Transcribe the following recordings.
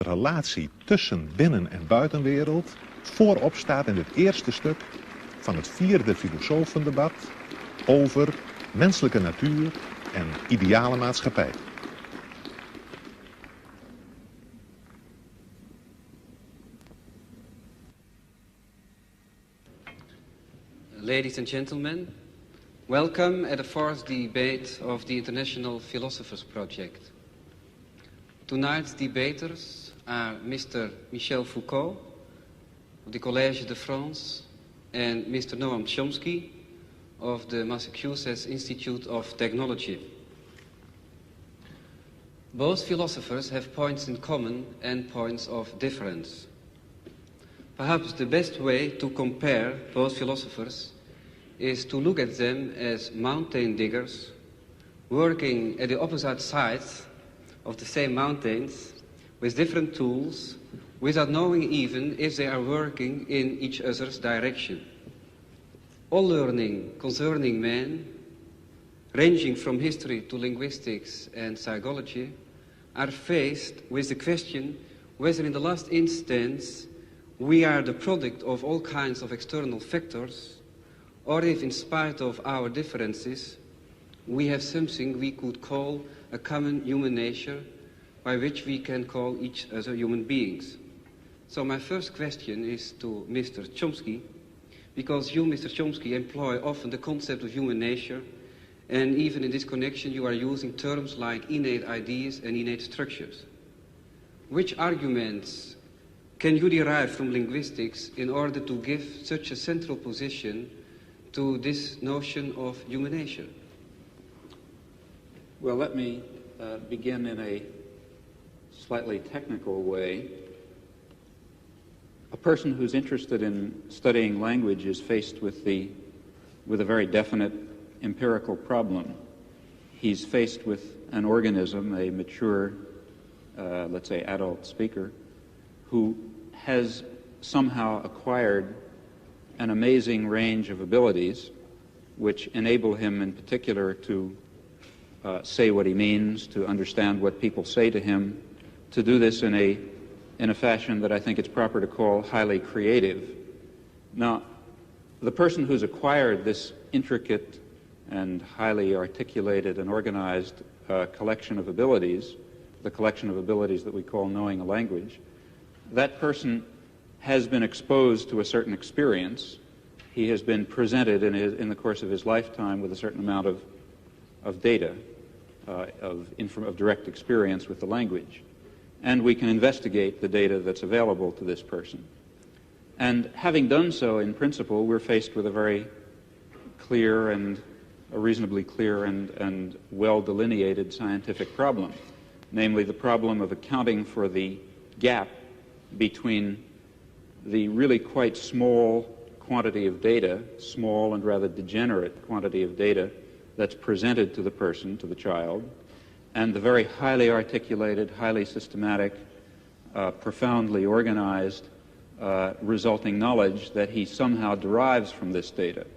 De relatie tussen binnen- en buitenwereld voorop staat in het eerste stuk van het 4e filosofendebat over menselijke natuur en ideale maatschappij. Ladies and gentlemen, welcome at the 4th debate of the International Philosophers Project. Tonight's debaters are Mr. Michel Foucault of the Collège de France and Mr. Noam Chomsky of the Massachusetts Institute of Technology. Both philosophers have points in common and points of difference. Perhaps the best way to compare both philosophers is to look at them as mountain diggers working at the opposite sides of the same mountains with different tools without knowing even if they are working in each other's direction. All learning concerning man, ranging from history to linguistics and psychology, are faced with the question whether in the last instance we are the product of all kinds of external factors, or if in spite of our differences we have something we could call a common human nature by which we can call each other human beings. So my first question is to Mr. Chomsky, because you, Mr. Chomsky, employ often the concept of human nature, and even in this connection you are using terms like innate ideas and innate structures. Which arguments can you derive from linguistics in order to give such a central position to this notion of human nature? Well, let me begin in a slightly technical way. A person who's interested in studying language is faced with a very definite empirical problem. He's faced with an organism, a mature, let's say adult speaker, who has somehow acquired an amazing range of abilities which enable him in particular to say what he means, to understand what people say to him, to do this in a fashion that I think it's proper to call highly creative. Now, the person who's acquired this intricate and highly articulated and organized collection of abilities, the collection of abilities that we call knowing a language, that person has been exposed to a certain experience. He has been presented in the course of his lifetime with a certain amount of data, of direct experience with the language. And we can investigate the data that's available to this person. And having done so, in principle, we're faced with a very clear and a reasonably clear and well-delineated scientific problem, namely the problem of accounting for the gap between the really quite small quantity of data, small and rather degenerate quantity of data that's presented to the person, to the child, and the very highly articulated, highly systematic, profoundly organized, resulting knowledge that he somehow derives from this data.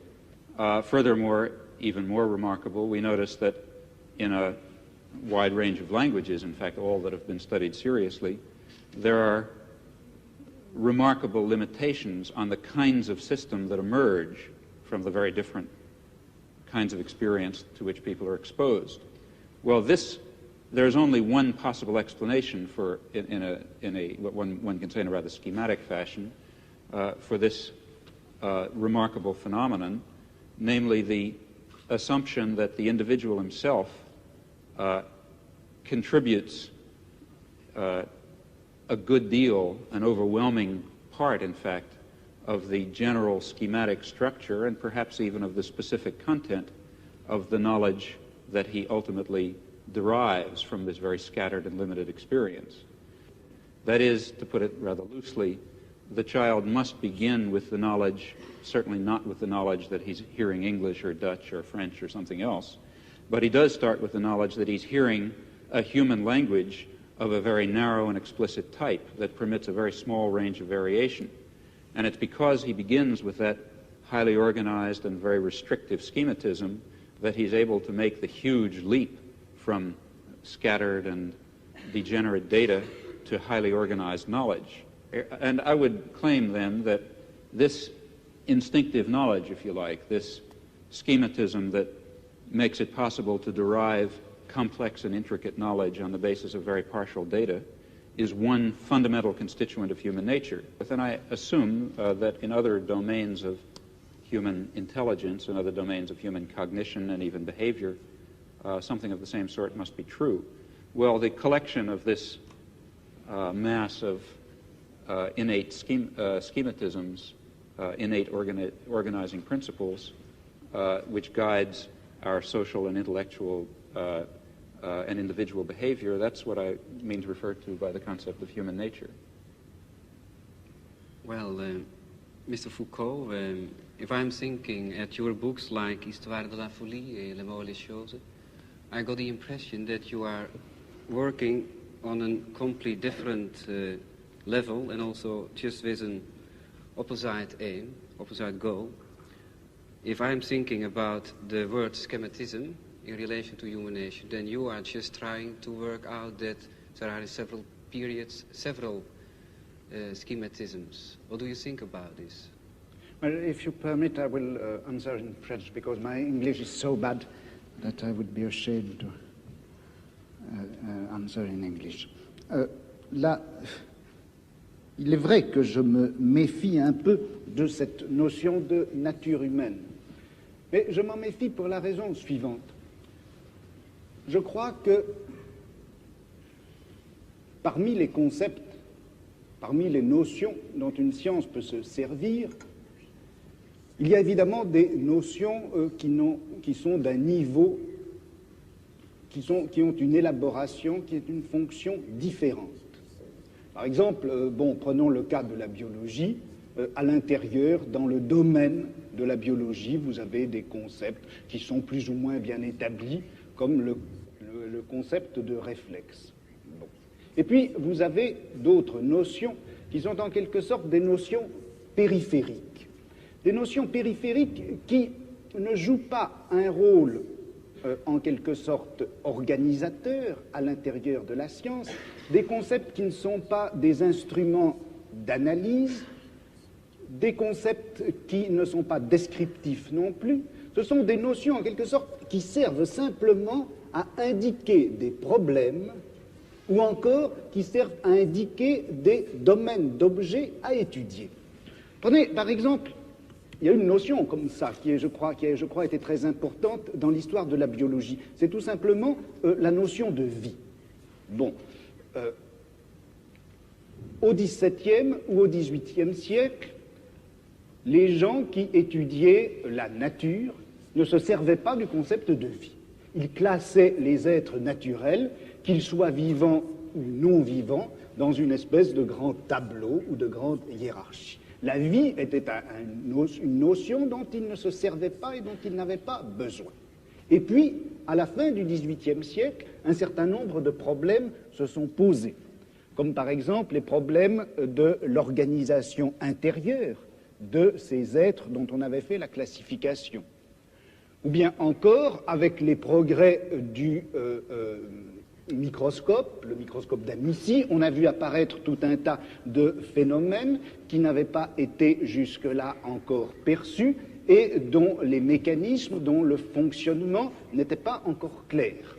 Furthermore, even more remarkable, we notice that in a wide range of languages, in fact all that have been studied seriously, there are remarkable limitations on the kinds of system that emerge from the very different kinds of experience to which people are exposed. Well, there's only one possible explanation for, what one can say in a rather schematic fashion, for this remarkable phenomenon, namely the assumption that the individual himself contributes a good deal, an overwhelming part, in fact, of the general schematic structure and perhaps even of the specific content of the knowledge that he ultimately derives from this very scattered and limited experience. That is, to put it rather loosely, the child must begin with the knowledge, certainly not with the knowledge that he's hearing English or Dutch or French or something else, but he does start with the knowledge that he's hearing a human language of a very narrow and explicit type that permits a very small range of variation. And it's because he begins with that highly organized and very restrictive schematism that he's able to make the huge leap from scattered and degenerate data to highly organized knowledge. And I would claim then that this instinctive knowledge, if you like, this schematism that makes it possible to derive complex and intricate knowledge on the basis of very partial data, is one fundamental constituent of human nature. But then I assume that in other domains of human intelligence and other domains of human cognition and even behavior, something of the same sort must be true. Well, the collection of this mass of innate schematisms, innate organizing principles, which guides our social and intellectual and individual behavior, that's what I mean to refer to by the concept of human nature. Well, Mr. Foucault, if I'm thinking at your books like Histoire de la folie et Les mots et les choses, I got the impression that you are working on a completely different level and also just with an opposite aim, opposite goal. If I'm thinking about the word schematism in relation to human nature, then you are just trying to work out that there are several periods, several schematisms. What do you think about this? Well, if you permit, I will answer in French because my English is so bad that I would be ashamed to answer in English. Là, il est vrai que je me méfie un peu de cette notion de nature humaine. Mais je m'en méfie pour la raison suivante. Je crois que parmi les concepts, parmi les notions dont une science peut se servir, il y a évidemment des notions qui sont d'un niveau, qui ont une élaboration, qui est une fonction différente. Par exemple, prenons le cas de la biologie. À l'intérieur, dans le domaine de la biologie, vous avez des concepts qui sont plus ou moins bien établis, comme le concept de réflexe. Bon. Et puis, vous avez d'autres notions qui sont en quelque sorte des notions périphériques. Des notions périphériques qui ne jouent pas un rôle en quelque sorte organisateur à l'intérieur de la science, des concepts qui ne sont pas des instruments d'analyse, des concepts qui ne sont pas descriptifs non plus. Ce sont des notions en quelque sorte qui servent simplement à indiquer des problèmes ou encore qui servent à indiquer des domaines d'objets à étudier. Prenez par exemple, il y a une notion comme ça qui, je crois, été très importante dans l'histoire de la biologie. C'est tout simplement la notion de vie. Bon, au XVIIe ou au XVIIIe siècle, les gens qui étudiaient la nature ne se servaient pas du concept de vie. Ils classaient les êtres naturels, qu'ils soient vivants ou non vivants, dans une espèce de grand tableau ou de grande hiérarchie. La vie était une notion dont ils ne se servaient pas et dont ils n'avaient pas besoin. Et puis, à la fin du XVIIIe siècle, un certain nombre de problèmes se sont posés, comme par exemple les problèmes de l'organisation intérieure de ces êtres dont on avait fait la classification. Ou bien encore, avec les progrès du microscope, le microscope d'Amici, on a vu apparaître tout un tas de phénomènes qui n'avaient pas été jusque-là encore perçus et dont les mécanismes, dont le fonctionnement n'était pas encore clair.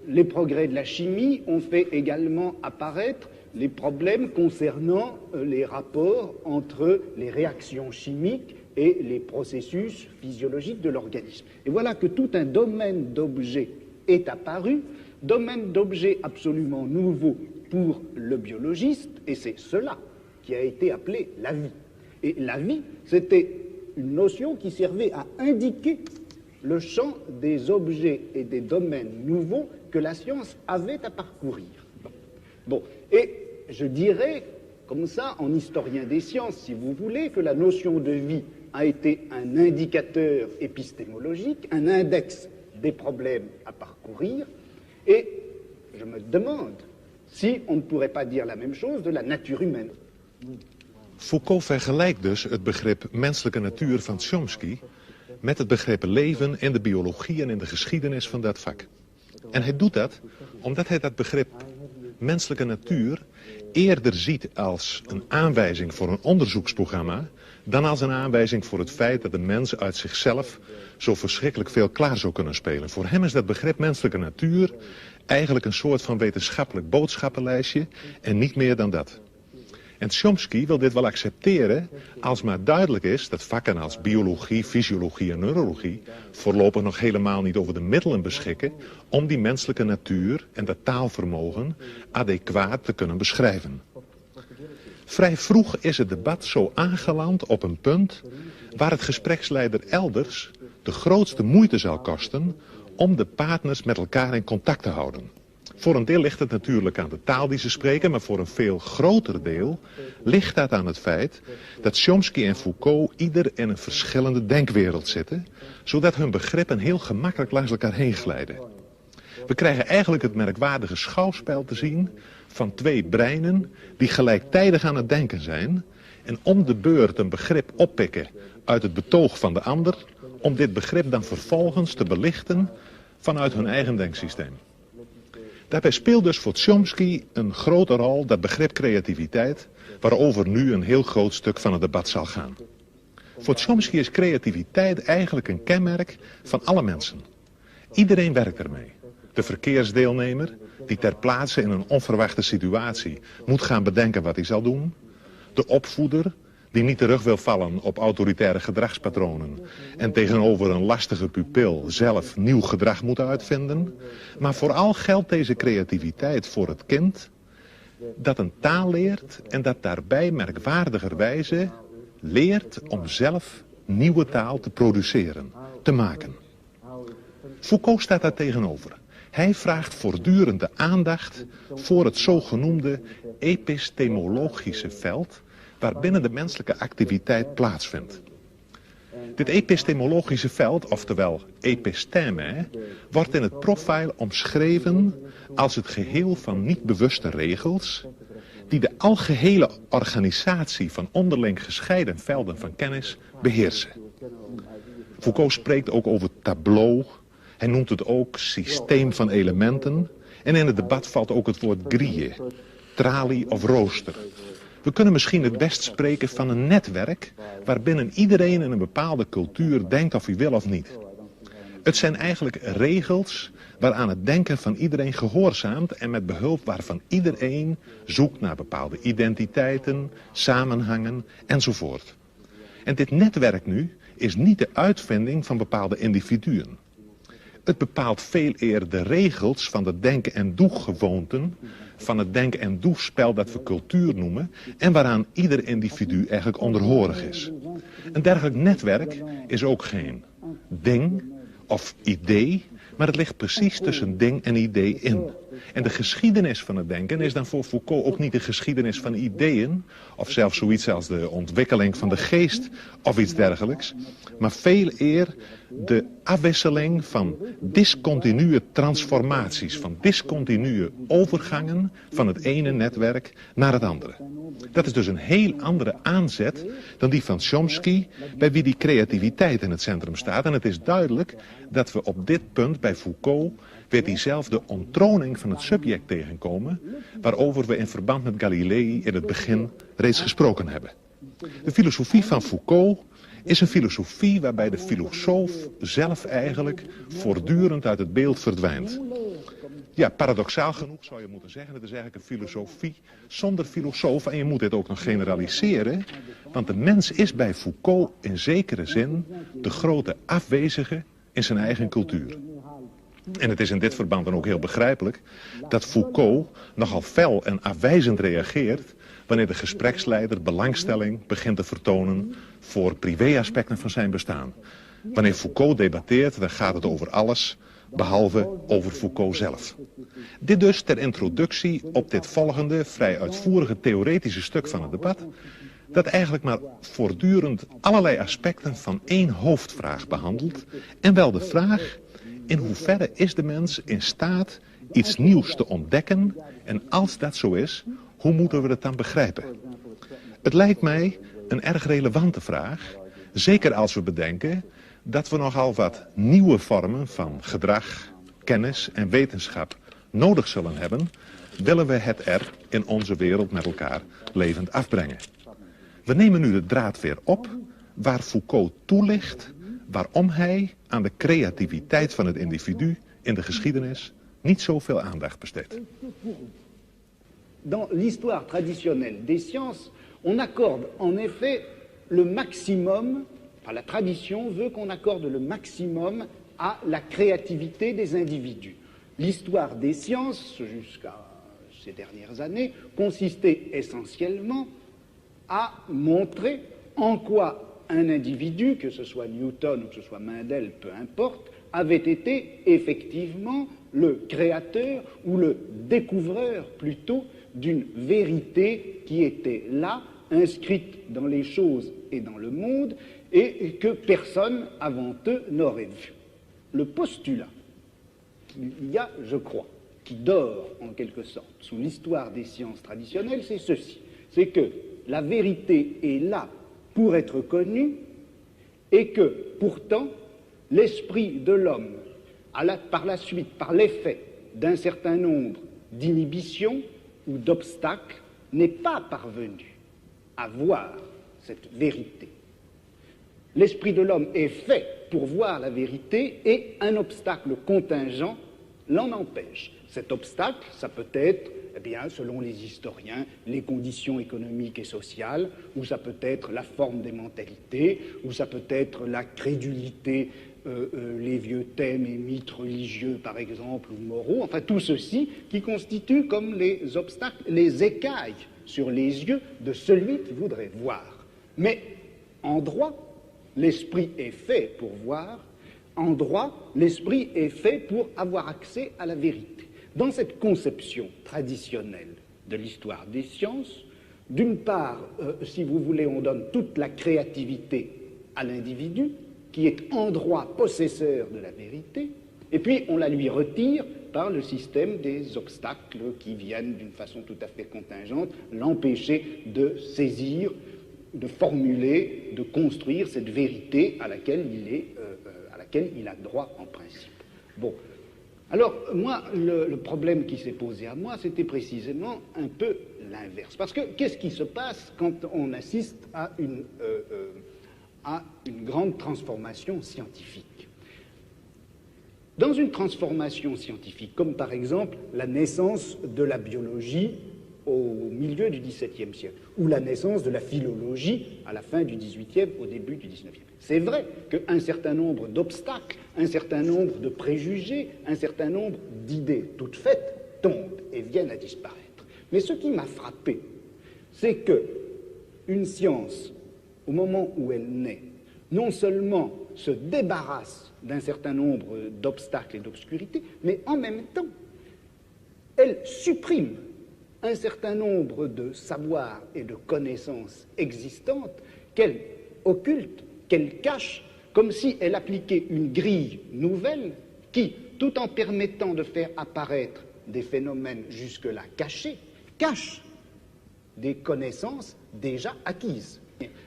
Les progrès de la chimie ont fait également apparaître les problèmes concernant les rapports entre les réactions chimiques et les processus physiologiques de l'organisme. Et voilà que tout un domaine d'objets est apparu, domaine d'objets absolument nouveau pour le biologiste, et c'est cela qui a été appelé la vie. Et la vie, c'était une notion qui servait à indiquer le champ des objets et des domaines nouveaux que la science avait à parcourir. Bon, et je dirais, comme ça, en historien des sciences, si vous voulez, que la notion de vie a été un indicateur épistémologique, un index des problèmes à parcourir, et je me demande si on ne pourrait pas dire la même chose de la nature humaine. Foucault vergelijkt dus het begrip menselijke natuur van Chomsky met het begrip leven in de biologie en in de geschiedenis van dat vak. En hij doet dat omdat hij dat begrip menselijke natuur eerder ziet als een aanwijzing voor een onderzoeksprogramma dan als een aanwijzing voor het feit dat de mens uit zichzelf zo verschrikkelijk veel klaar zou kunnen spelen. Voor hem is dat begrip menselijke natuur eigenlijk een soort van wetenschappelijk boodschappenlijstje en niet meer dan dat. En Chomsky wil dit wel accepteren als maar duidelijk is dat vakken als biologie, fysiologie en neurologie voorlopig nog helemaal niet over de middelen beschikken om die menselijke natuur en dat taalvermogen adequaat te kunnen beschrijven. Vrij vroeg is het debat zo aangeland op een punt waar het gespreksleider elders de grootste moeite zal kosten om de partners met elkaar in contact te houden. Voor een deel ligt het natuurlijk aan de taal die ze spreken, maar voor een veel groter deel ligt dat aan het feit dat Chomsky en Foucault ieder in een verschillende denkwereld zitten, zodat hun begrippen heel gemakkelijk langs elkaar heen glijden. We krijgen eigenlijk het merkwaardige schouwspel te zien van twee breinen die gelijktijdig aan het denken zijn en om de beurt een begrip oppikken uit het betoog van de ander, om dit begrip dan vervolgens te belichten vanuit hun eigen denksysteem. Daarbij speelt dus voor Chomsky een grote rol dat begrip creativiteit, waarover nu een heel groot stuk van het debat zal gaan. Voor Chomsky is creativiteit eigenlijk een kenmerk van alle mensen. Iedereen werkt ermee. De verkeersdeelnemer, die ter plaatse in een onverwachte situatie moet gaan bedenken wat hij zal doen. De opvoeder, die niet terug wil vallen op autoritaire gedragspatronen en tegenover een lastige pupil zelf nieuw gedrag moet uitvinden. Maar vooral geldt deze creativiteit voor het kind dat een taal leert en dat daarbij merkwaardigerwijze leert om zelf nieuwe taal te produceren, te maken. Foucault staat daar tegenover. Hij vraagt voortdurend de aandacht voor het zogenoemde epistemologische veld waarbinnen de menselijke activiteit plaatsvindt. Dit epistemologische veld, oftewel episteme, wordt in het profile omschreven als het geheel van niet bewuste regels die de algehele organisatie van onderling gescheiden velden van kennis beheersen. Foucault spreekt ook over tableau, hij noemt het ook systeem van elementen en in het debat valt ook het woord grille, tralie of rooster. We kunnen misschien het best spreken van een netwerk waarbinnen iedereen in een bepaalde cultuur denkt of hij wil of niet. Het zijn eigenlijk regels waaraan het denken van iedereen gehoorzaamt en met behulp waarvan iedereen zoekt naar bepaalde identiteiten, samenhangen enzovoort. En dit netwerk nu is niet de uitvinding van bepaalde individuen. Het bepaalt veel eer de regels van de denken- en doegewoonten, van het denken- en doespel dat we cultuur noemen en waaraan ieder individu eigenlijk onderhorig is. Een dergelijk netwerk is ook geen ding of idee, maar het ligt precies tussen ding en idee in. En de geschiedenis van het denken is dan voor Foucault ook niet de geschiedenis van ideeën, of zelfs zoiets als de ontwikkeling van de geest of iets dergelijks, maar veel eer de afwisseling van discontinue transformaties, van discontinue overgangen van het ene netwerk naar het andere. Dat is dus een heel andere aanzet dan die van Chomsky, bij wie die creativiteit in het centrum staat. En het is duidelijk dat we op dit punt bij Foucault weer diezelfde onttroning van het subject tegenkomen, waarover we in verband met Galilei in het begin reeds gesproken hebben. De filosofie van Foucault is een filosofie waarbij de filosoof zelf eigenlijk voortdurend uit het beeld verdwijnt. Ja, paradoxaal genoeg zou je moeten zeggen, het is eigenlijk een filosofie zonder filosoof en je moet dit ook nog generaliseren, want de mens is bij Foucault in zekere zin de grote afwezige in zijn eigen cultuur. En het is in dit verband dan ook heel begrijpelijk dat Foucault nogal fel en afwijzend reageert wanneer de gespreksleider belangstelling begint te vertonen voor privéaspecten van zijn bestaan. Wanneer Foucault debatteert, dan gaat het over alles behalve over Foucault zelf. Dit dus ter introductie op dit volgende vrij uitvoerige theoretische stuk van het debat, dat eigenlijk maar voortdurend allerlei aspecten van één hoofdvraag behandelt, en wel de vraag: in hoeverre is de mens in staat iets nieuws te ontdekken, en als dat zo is, hoe moeten we het dan begrijpen? Het lijkt mij een erg relevante vraag, zeker als we bedenken dat we nogal wat nieuwe vormen van gedrag, kennis en wetenschap nodig zullen hebben, willen we het er in onze wereld met elkaar levend afbrengen. We nemen nu de draad weer op waar Foucault toelicht waarom hij aan de creativiteit van het individu in de geschiedenis niet zoveel aandacht besteedt. Dans l'histoire traditionnelle des sciences, on accorde en effet le maximum, enfin la tradition veut qu'on accorde le maximum à la créativité des individus. L'histoire des sciences, jusqu'à ces dernières années, consistait essentiellement à montrer en quoi un individu, que ce soit Newton ou que ce soit Mendel, peu importe, avait été effectivement le créateur ou le découvreur plutôt d'une vérité qui était là, inscrite dans les choses et dans le monde, et que personne avant eux n'aurait vu. Le postulat qu'il y a, je crois, qui dort en quelque sorte sous l'histoire des sciences traditionnelles, c'est ceci, c'est que la vérité est là pour être connue et que pourtant l'esprit de l'homme, par la suite, par l'effet d'un certain nombre d'inhibitions ou d'obstacles, n'est pas parvenu à voir cette vérité. L'esprit de l'homme est fait pour voir la vérité et un obstacle contingent l'en empêche. Cet obstacle, ça peut être, eh bien, selon les historiens, les conditions économiques et sociales, ou ça peut être la forme des mentalités, ou ça peut être la crédulité, les vieux thèmes et mythes religieux, par exemple, ou moraux, enfin tout ceci qui constitue comme les obstacles, les écailles sur les yeux de celui qui voudrait voir. Mais en droit, l'esprit est fait pour voir, en droit, l'esprit est fait pour avoir accès à la vérité. Dans cette conception traditionnelle de l'histoire des sciences, d'une part, si vous voulez, on donne toute la créativité à l'individu, qui est en droit possesseur de la vérité, et puis on la lui retire par le système des obstacles qui viennent d'une façon tout à fait contingente l'empêcher de saisir, de formuler, de construire cette vérité à laquelle il a droit en principe. Bon. Alors, moi, le problème qui s'est posé à moi, c'était précisément un peu l'inverse. Parce que qu'est-ce qui se passe quand on assiste à une grande transformation scientifique? Dans une transformation scientifique, comme par exemple la naissance de la biologie au milieu du XVIIe siècle, ou la naissance de la philologie à la fin du XVIIIe, au début du XIXe. C'est vrai qu'un certain nombre d'obstacles, un certain nombre de préjugés, un certain nombre d'idées toutes faites tombent et viennent à disparaître. Mais ce qui m'a frappé, c'est que une science, au moment où elle naît, non seulement se débarrasse d'un certain nombre d'obstacles et d'obscurités, mais en même temps, elle supprime un certain nombre de savoirs et de connaissances existantes qu'elle occulte, qu'elle cache, comme si elle appliquait une grille nouvelle qui, tout en permettant de faire apparaître des phénomènes jusque-là cachés, cache des connaissances déjà acquises.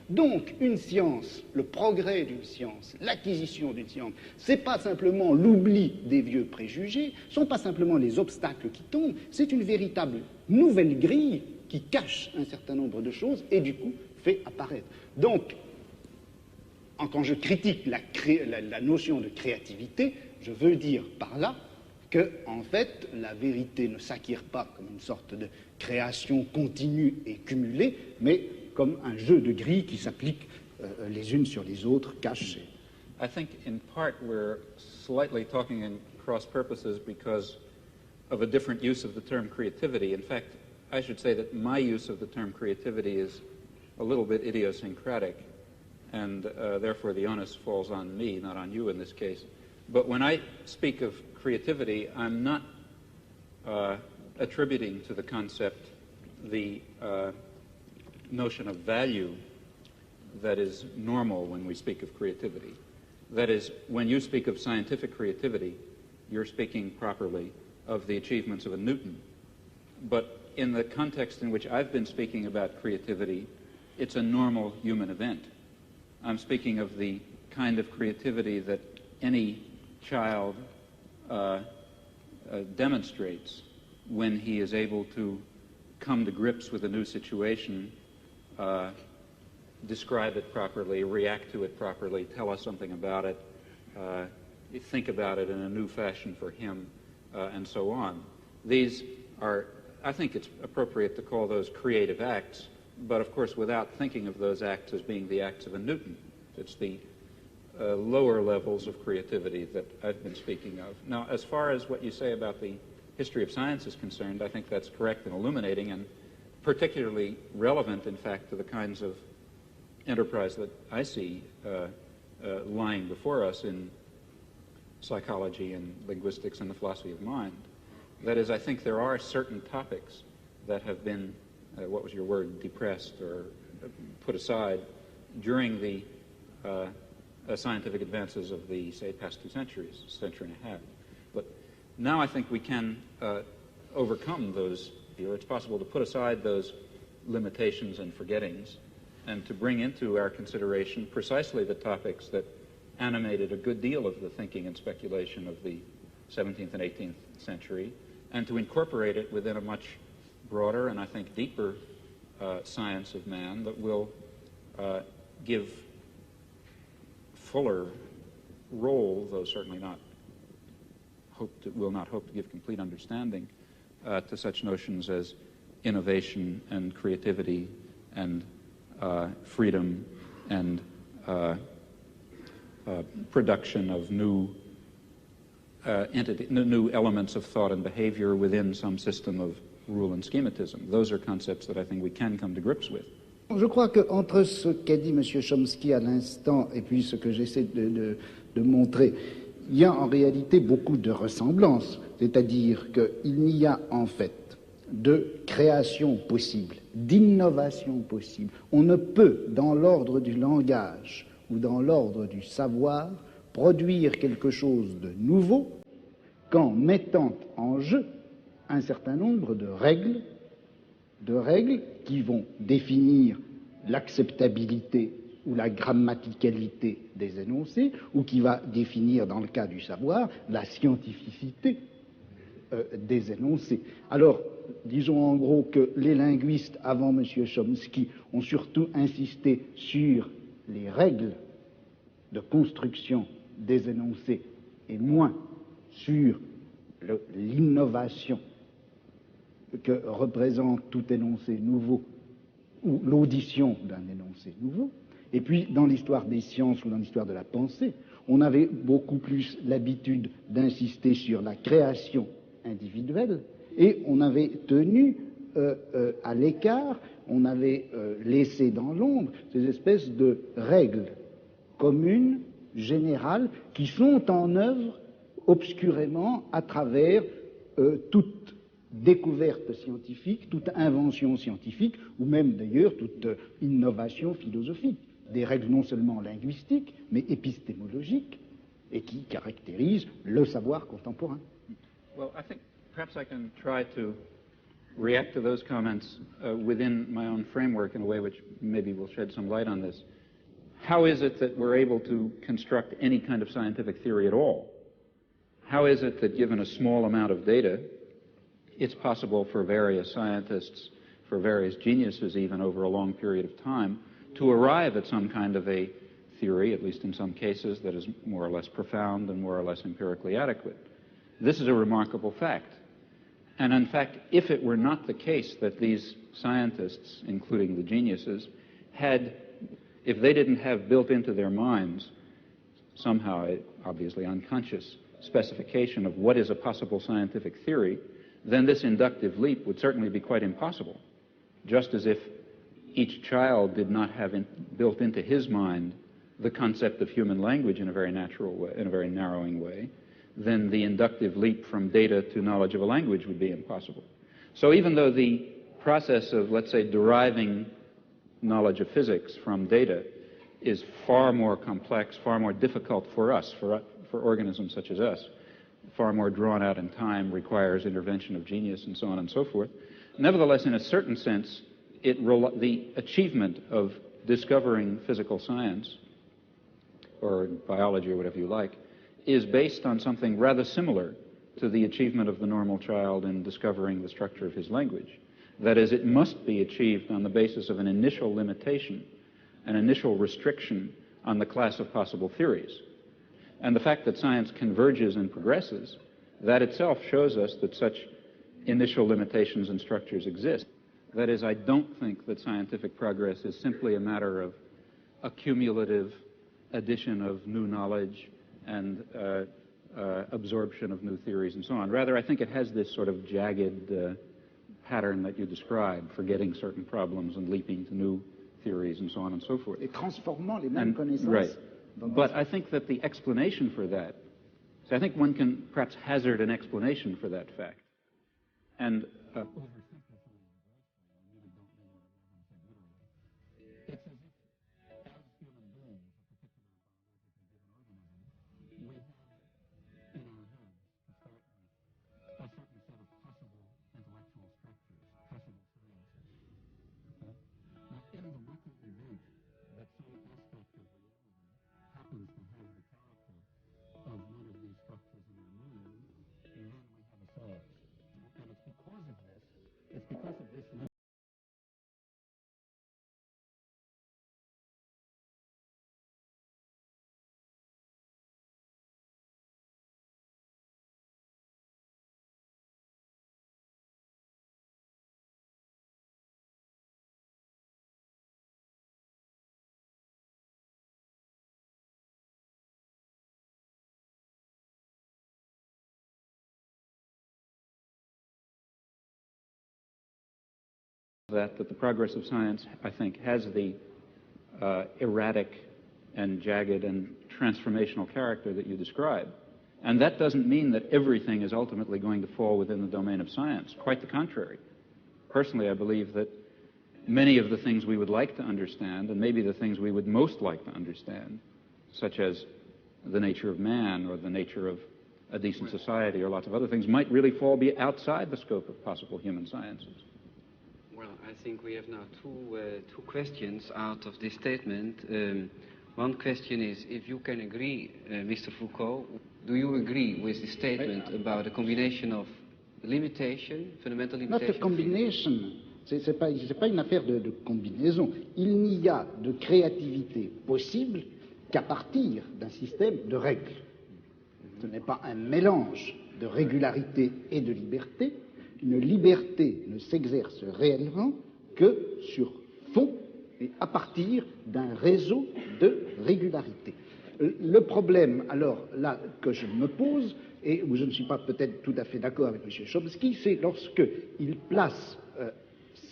Donc, une science, le progrès d'une science, l'acquisition d'une science, c'est pas simplement l'oubli des vieux préjugés, ce sont pas simplement les obstacles qui tombent, c'est une véritable nouvelle grille qui cache un certain nombre de choses et du coup fait apparaître. Donc, quand je critique la notion de créativité, je veux dire par là que, en fait, la vérité ne s'acquiert pas comme une sorte de création continue et cumulée, mais comme un jeu de grilles qui s'appliquent les unes sur les autres, cachées. I think in part we're slightly talking in cross purposes because of a different use of the term creativity. In fact, I should say that my use of the term creativity is a little bit idiosyncratic, and therefore the onus falls on me, not on you in this case. But when I speak of creativity, I'm not attributing to the concept the notion of value that is normal when we speak of creativity. That is, when you speak of scientific creativity, you're speaking properly of the achievements of a Newton. But in the context in which I've been speaking about creativity, it's a normal human event. I'm speaking of the kind of creativity that any child demonstrates when he is able to come to grips with a new situation, describe it properly, react to it properly, tell us something about it, think about it in a new fashion for him, and so on. These are, I think it's appropriate to call those creative acts, but of course without thinking of those acts as being the acts of a Newton. It's the lower levels of creativity that I've been speaking of. Now, as far as what you say about the history of science is concerned, I think that's correct and illuminating, and particularly relevant, in fact, to the kinds of enterprise that I see lying before us in psychology and linguistics and the philosophy of mind. That is, I think there are certain topics that have been, what was your word, depressed or put aside during the scientific advances of the, say, past 2 centuries, century and a half. But now I think we can overcome those, it's possible to put aside those limitations and forgettings and to bring into our consideration precisely the topics that animated a good deal of the thinking and speculation of the 17th and 18th century, and to incorporate it within a much broader and I think deeper science of man that will give fuller role, though certainly not will not hope to give complete understanding to such notions as innovation and creativity and freedom and production of new new elements of thought and behavior within some system of rule and schematism. Those are concepts that I think we can come to grips with. Je crois qu'entre ce qu'a dit M. Chomsky à l'instant et puis ce que j'essaie de montrer, il y a en réalité beaucoup de ressemblances. C'est-à-dire qu'il n'y a en fait de création possible, d'innovation possible. On ne peut, dans l'ordre du langage ou dans l'ordre du savoir, produire quelque chose de nouveau qu'en mettant en jeu un certain nombre de règles qui vont définir l'acceptabilité ou la grammaticalité des énoncés, ou qui va définir, dans le cas du savoir, la scientificité des énoncés. Alors, disons en gros que les linguistes, avant M. Chomsky, ont surtout insisté sur les règles de construction des énoncés et moins sur l'innovation que représente tout énoncé nouveau ou l'audition d'un énoncé nouveau. Et puis, dans l'histoire des sciences ou dans l'histoire de la pensée, on avait beaucoup plus l'habitude d'insister sur la création individuelle et on avait tenu à l'écart, on avait laissé dans l'ombre ces espèces de règles communes, générales, qui sont en œuvre obscurément à travers toute découverte scientifique, toute invention scientifique, ou même d'ailleurs toute innovation philosophique. Des règles non seulement linguistiques, mais épistémologiques, et qui caractérisent le savoir contemporain. Well, I think perhaps I can try to react to those comments within my own framework in a way which maybe will shed some light on this. How is it that we're able to construct any kind of scientific theory at all? How is it that given a small amount of data, it's possible for various scientists, for various geniuses even over a long period of time, to arrive at some kind of a theory, at least in some cases, that is more or less profound and more or less empirically adequate? This is a remarkable fact. And in fact, if it were not the case that these scientists, including the geniuses, if they didn't have built into their minds somehow, obviously unconscious, specification of what is a possible scientific theory, then this inductive leap would certainly be quite impossible. Just as if each child did not have built into his mind the concept of human language in a very natural way, in a very narrowing way, then the inductive leap from data to knowledge of a language would be impossible. So even though the process of, let's say, deriving knowledge of physics from data is far more complex, far more difficult for us, for organisms such as us, far more drawn out in time, requires intervention of genius and so on and so forth. Nevertheless, in a certain sense, the achievement of discovering physical science, or biology or whatever you like, is based on something rather similar to the achievement of the normal child in discovering the structure of his language. That is, it must be achieved on the basis of an initial limitation, an initial restriction on the class of possible theories. And the fact that science converges and progresses, that itself shows us that such initial limitations and structures exist. That is, I don't think that scientific progress is simply a matter of accumulative addition of new knowledge and absorption of new theories and so on. Rather, I think it has this sort of jagged pattern that you described, forgetting certain problems and leaping to new theories and so on and so forth. Et transformant les mêmes connaissances. Right. But I think that the explanation for that, so I think one can perhaps hazard an explanation for that fact. And that the progress of science, I think, has the erratic and jagged and transformational character that you describe. And that doesn't mean that everything is ultimately going to fall within the domain of science. Quite the contrary. Personally, I believe that many of the things we would like to understand, and maybe the things we would most like to understand, such as the nature of man or the nature of a decent society or lots of other things, might really fall outside the scope of possible human sciences. Well, I think we have now two questions out of this statement. One question is, if you can agree, Mr. Foucault, do you agree with the statement about a combination of limitation, fundamental limitation? Not a combination. C'est pas une affaire de combinaison. Il n'y a de créativité possible qu'à partir d'un système de règles. Ce n'est pas un mélange de régularité et de liberté. Une liberté ne s'exerce réellement que sur fond et à partir d'un réseau de régularité. Le problème, alors, là, que je me pose, et où je ne suis pas peut-être tout à fait d'accord avec M. Chomsky, c'est lorsqu'il place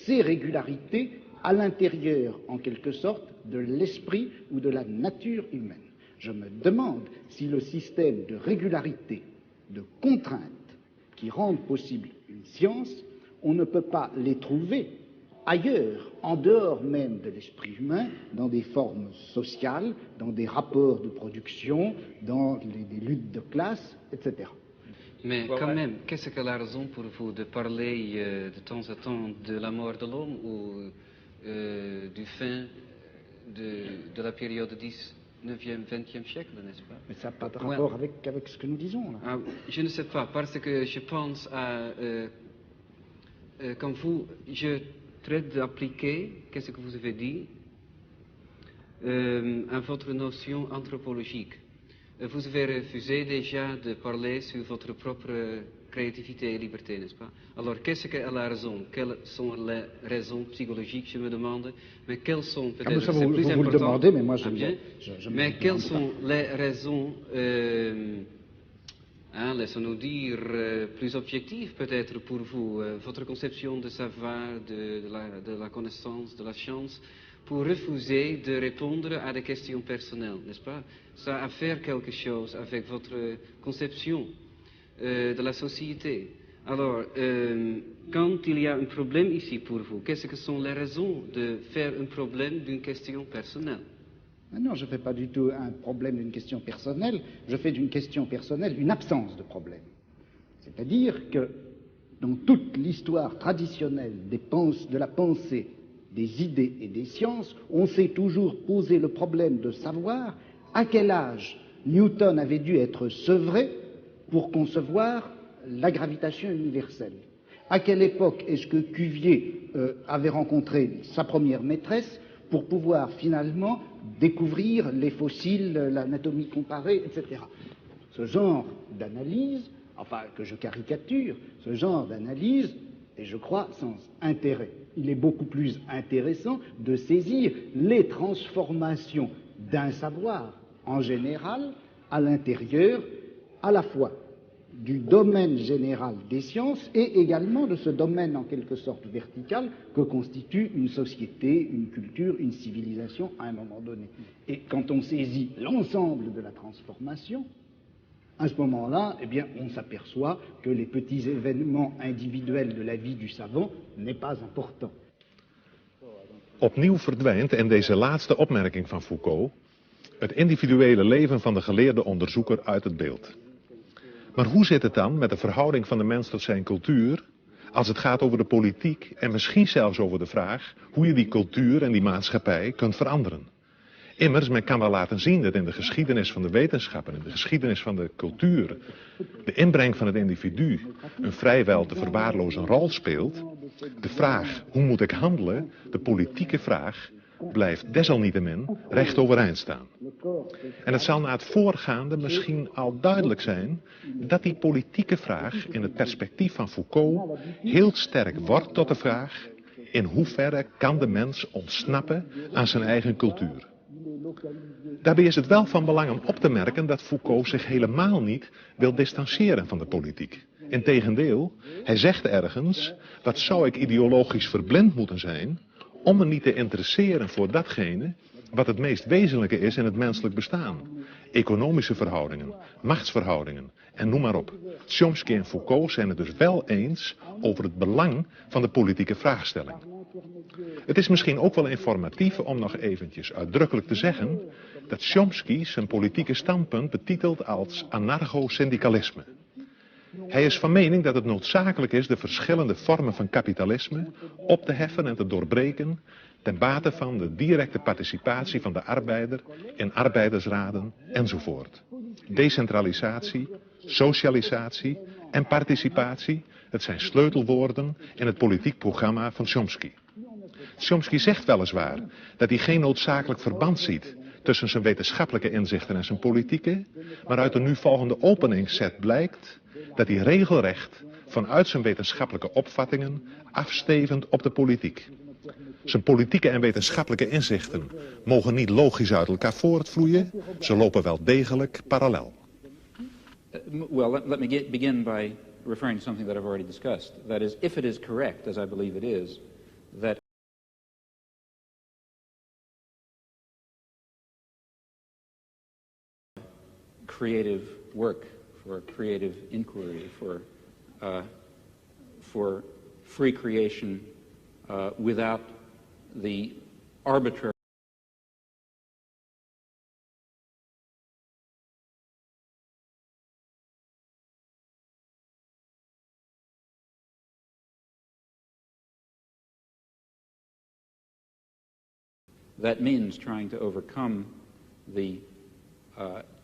ces régularités à l'intérieur, en quelque sorte, de l'esprit ou de la nature humaine. Je me demande si le système de régularité, de contraintes, qui rendent possible une science, on ne peut pas les trouver ailleurs, en dehors même de l'esprit humain, dans des formes sociales, dans des rapports de production, dans des luttes de classe, etc. Mais quand même, qu'est-ce que la raison pour vous de parler de temps en temps de la mort de l'homme ou du fin de la période 19e, 20e siècle, n'est-ce pas? Mais ça n'a pas de rapport avec ce que nous disons, là. Ah, je ne sais pas, parce que je pense à... quand je traite d'appliquer, qu'est-ce que vous avez dit, à votre notion anthropologique. Vous avez refusé déjà de parler sur votre propre créativité et liberté, n'est-ce pas? Alors, qu'est-ce qu'elle a raison? Quelles sont les raisons psychologiques, je me demande? Mais quelles sont peut-être... ça, vous le demandez, mais moi, mais quelles sont les raisons, laissons-nous dire, plus objectives peut-être pour vous, votre conception de savoir, de la connaissance, de la science, pour refuser de répondre à des questions personnelles, n'est-ce pas? Ça a à faire quelque chose avec votre conception de la société. Alors, quand il y a un problème ici pour vous, qu'est-ce que sont les raisons de faire un problème d'une question personnelle? Non, je ne fais pas du tout un problème d'une question personnelle, je fais d'une question personnelle une absence de problème. C'est-à-dire que dans toute l'histoire traditionnelle de la pensée, des idées et des sciences, on s'est toujours posé le problème de savoir à quel âge Newton avait dû être sevré pour concevoir la gravitation universelle. À quelle époque est-ce que Cuvier avait rencontré sa première maîtresse pour pouvoir finalement découvrir les fossiles, l'anatomie comparée, etc. Ce genre d'analyse, enfin que je caricature, ce genre d'analyse est, je crois, sans intérêt. Il est beaucoup plus intéressant de saisir les transformations d'un savoir en général à l'intérieur à la fois du domaine général des sciences et également de ce domaine en quelque sorte vertical que constitue une société, une culture, une civilisation à un moment donné. Et quand on saisit l'ensemble de la transformation, à ce moment-là, eh bien, on s'aperçoit que les petits événements individuels de la vie du savant n'est pas important. Opnieuw verdwijnt in deze laatste opmerking van Foucault het individuele leven van de geleerde onderzoeker uit het beeld. Maar hoe zit het dan met de verhouding van de mens tot zijn cultuur als het gaat over de politiek en misschien zelfs over de vraag hoe je die cultuur en die maatschappij kunt veranderen? Immers, men kan wel laten zien dat in de geschiedenis van de wetenschappen, in de geschiedenis van de cultuur, de inbreng van het individu een vrijwel te verwaarlozen rol speelt. De vraag, hoe moet ik handelen, de politieke vraag, blijft desalniettemin recht overeind staan. En het zal na het voorgaande misschien al duidelijk zijn dat die politieke vraag in het perspectief van Foucault heel sterk wordt tot de vraag: in hoeverre kan de mens ontsnappen aan zijn eigen cultuur? Daarbij is het wel van belang om op te merken dat Foucault zich helemaal niet wil distancieren van de politiek. Integendeel, hij zegt ergens: wat zou ik ideologisch verblind moeten zijn om me niet te interesseren voor datgene wat het meest wezenlijke is in het menselijk bestaan. Economische verhoudingen, machtsverhoudingen en noem maar op. Chomsky en Foucault zijn het dus wel eens over het belang van de politieke vraagstelling. Het is misschien ook wel informatief om nog eventjes uitdrukkelijk te zeggen dat Chomsky zijn politieke standpunt betitelt als anarcho-syndicalisme. Hij is van mening dat het noodzakelijk is de verschillende vormen van kapitalisme op te heffen en te doorbreken ten bate van de directe participatie van de arbeider in arbeidersraden enzovoort. Decentralisatie, socialisatie en participatie, het zijn sleutelwoorden in het politiek programma van Chomsky. Chomsky zegt weliswaar dat hij geen noodzakelijk verband ziet tussen zijn wetenschappelijke inzichten en zijn politieke, maar uit de nu volgende openingsset blijkt dat hij regelrecht vanuit zijn wetenschappelijke opvattingen afstevend op de politiek. Zijn politieke en wetenschappelijke inzichten mogen niet logisch uit elkaar voortvloeien, ze lopen wel degelijk parallel. Well, let me begin by referring to something that I've already discussed. That is, if it is correct, as I believe it is, that creative work, for creative inquiry, for free creation without the arbitrary that means trying to overcome the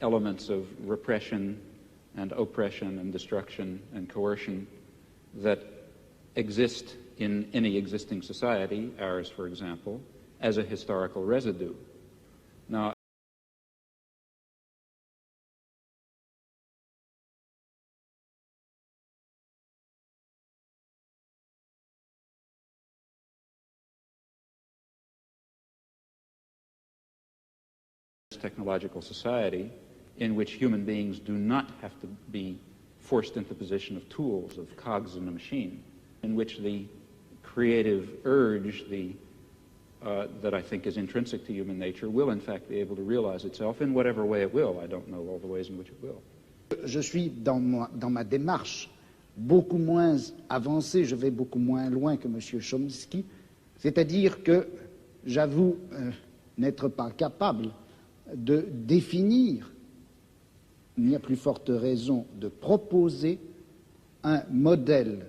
elements of repression and oppression and destruction and coercion that exist in any existing society, ours for example, as a historical residue. Now, technological society in which human beings do not have to be forced into the position of tools, of cogs in a machine, in which the creative urge that I think is intrinsic to human nature will in fact be able to realize itself in whatever way it will. I don't know all the ways in which it will. Je suis dans ma démarche beaucoup moins avancée, je vais beaucoup moins loin que M. Chomsky, c'est-à-dire que j'avoue n'être pas capable de définir, il n'y a plus forte raison de proposer un modèle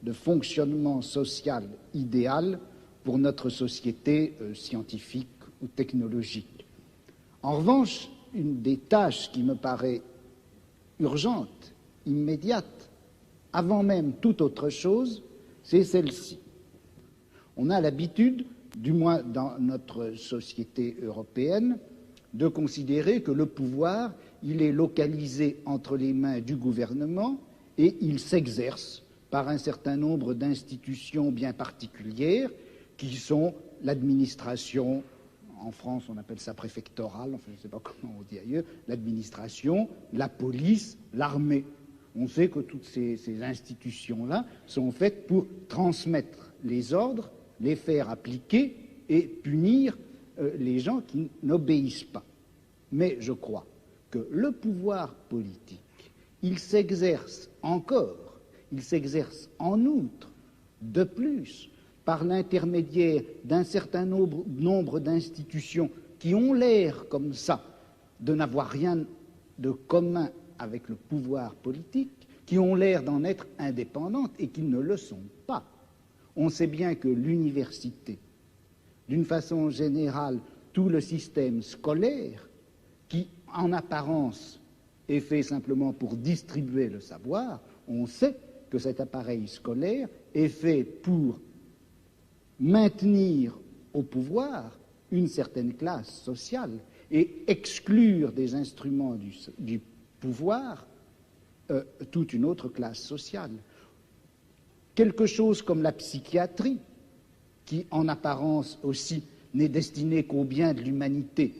de fonctionnement social idéal pour notre société scientifique ou technologique. En revanche, une des tâches qui me paraît urgente, immédiate, avant même toute autre chose, c'est celle-ci. On a l'habitude, du moins dans notre société européenne, de considérer que le pouvoir, il est localisé entre les mains du gouvernement et il s'exerce par un certain nombre d'institutions bien particulières qui sont l'administration, en France on appelle ça préfectorale, enfin je ne sais pas comment on dit ailleurs, l'administration, la police, l'armée. On sait que toutes ces institutions-là sont faites pour transmettre les ordres, les faire appliquer et punir les gens qui n'obéissent pas. Mais je crois que le pouvoir politique, il s'exerce encore, il s'exerce en outre, de plus, par l'intermédiaire d'un certain nombre d'institutions qui ont l'air comme ça de n'avoir rien de commun avec le pouvoir politique, qui ont l'air d'en être indépendantes et qui ne le sont pas. On sait bien que l'université, d'une façon générale, tout le système scolaire, qui en apparence est fait simplement pour distribuer le savoir, on sait que cet appareil scolaire est fait pour maintenir au pouvoir une certaine classe sociale et exclure des instruments du pouvoir toute une autre classe sociale. Quelque chose comme la psychiatrie, qui en apparence aussi n'est destinée qu'au bien de l'humanité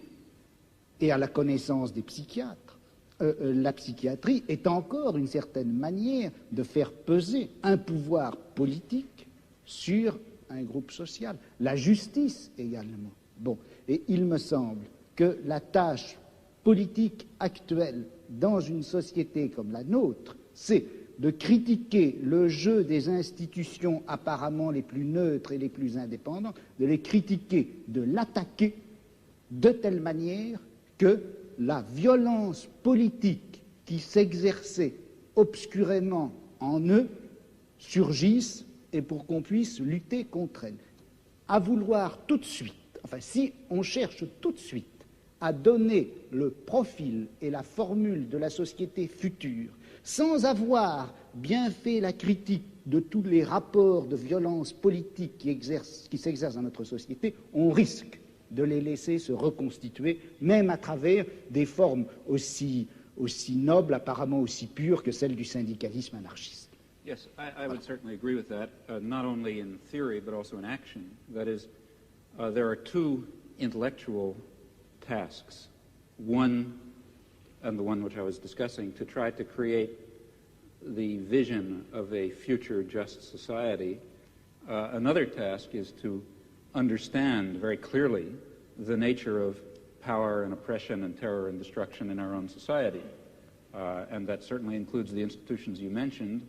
et à la connaissance des psychiatres, la psychiatrie est encore une certaine manière de faire peser un pouvoir politique sur un groupe social. La justice également. Bon, et il me semble que la tâche politique actuelle dans une société comme la nôtre, c'est de critiquer le jeu des institutions apparemment les plus neutres et les plus indépendantes, de les critiquer, de l'attaquer de telle manière que la violence politique qui s'exerçait obscurément en eux surgisse et pour qu'on puisse lutter contre elle. À vouloir tout de suite, enfin si on cherche tout de suite à donner le profil et la formule de la société future sans avoir bien fait la critique de tous les rapports de violence politique qui s'exercent dans notre société, on risque de les laisser se reconstituer, même à travers des formes aussi nobles, apparemment aussi pures que celles du syndicalisme anarchiste. Yes, I would certainly agree with that, not only in theory but also in action. That is, there are two intellectual tasks. One, and the one which I was discussing, to try to create the vision of a future just society. Another task is to understand very clearly the nature of power and oppression and terror and destruction in our own society. And that certainly includes the institutions you mentioned,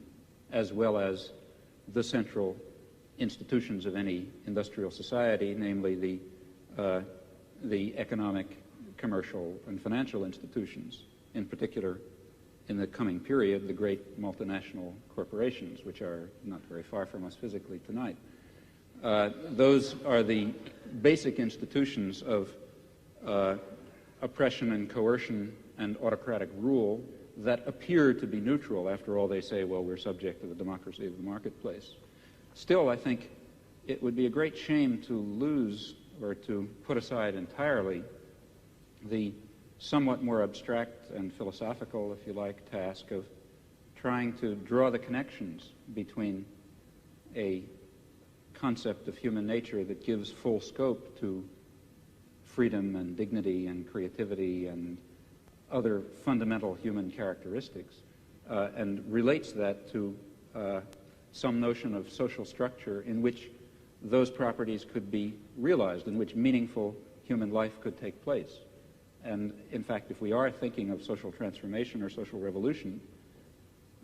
as well as the central institutions of any industrial society, namely the economic, commercial, and financial institutions, in particular, in the coming period, the great multinational corporations, which are not very far from us physically tonight. Those are the basic institutions of oppression and coercion and autocratic rule that appear to be neutral. After all, they say, well, we're subject to the democracy of the marketplace. Still, I think it would be a great shame to lose or to put aside entirely the somewhat more abstract and philosophical, if you like, task of trying to draw the connections between a concept of human nature that gives full scope to freedom and dignity and creativity and other fundamental human characteristics, and relates that to some notion of social structure in which those properties could be realized, in which meaningful human life could take place. And in fact, if we are thinking of social transformation or social revolution,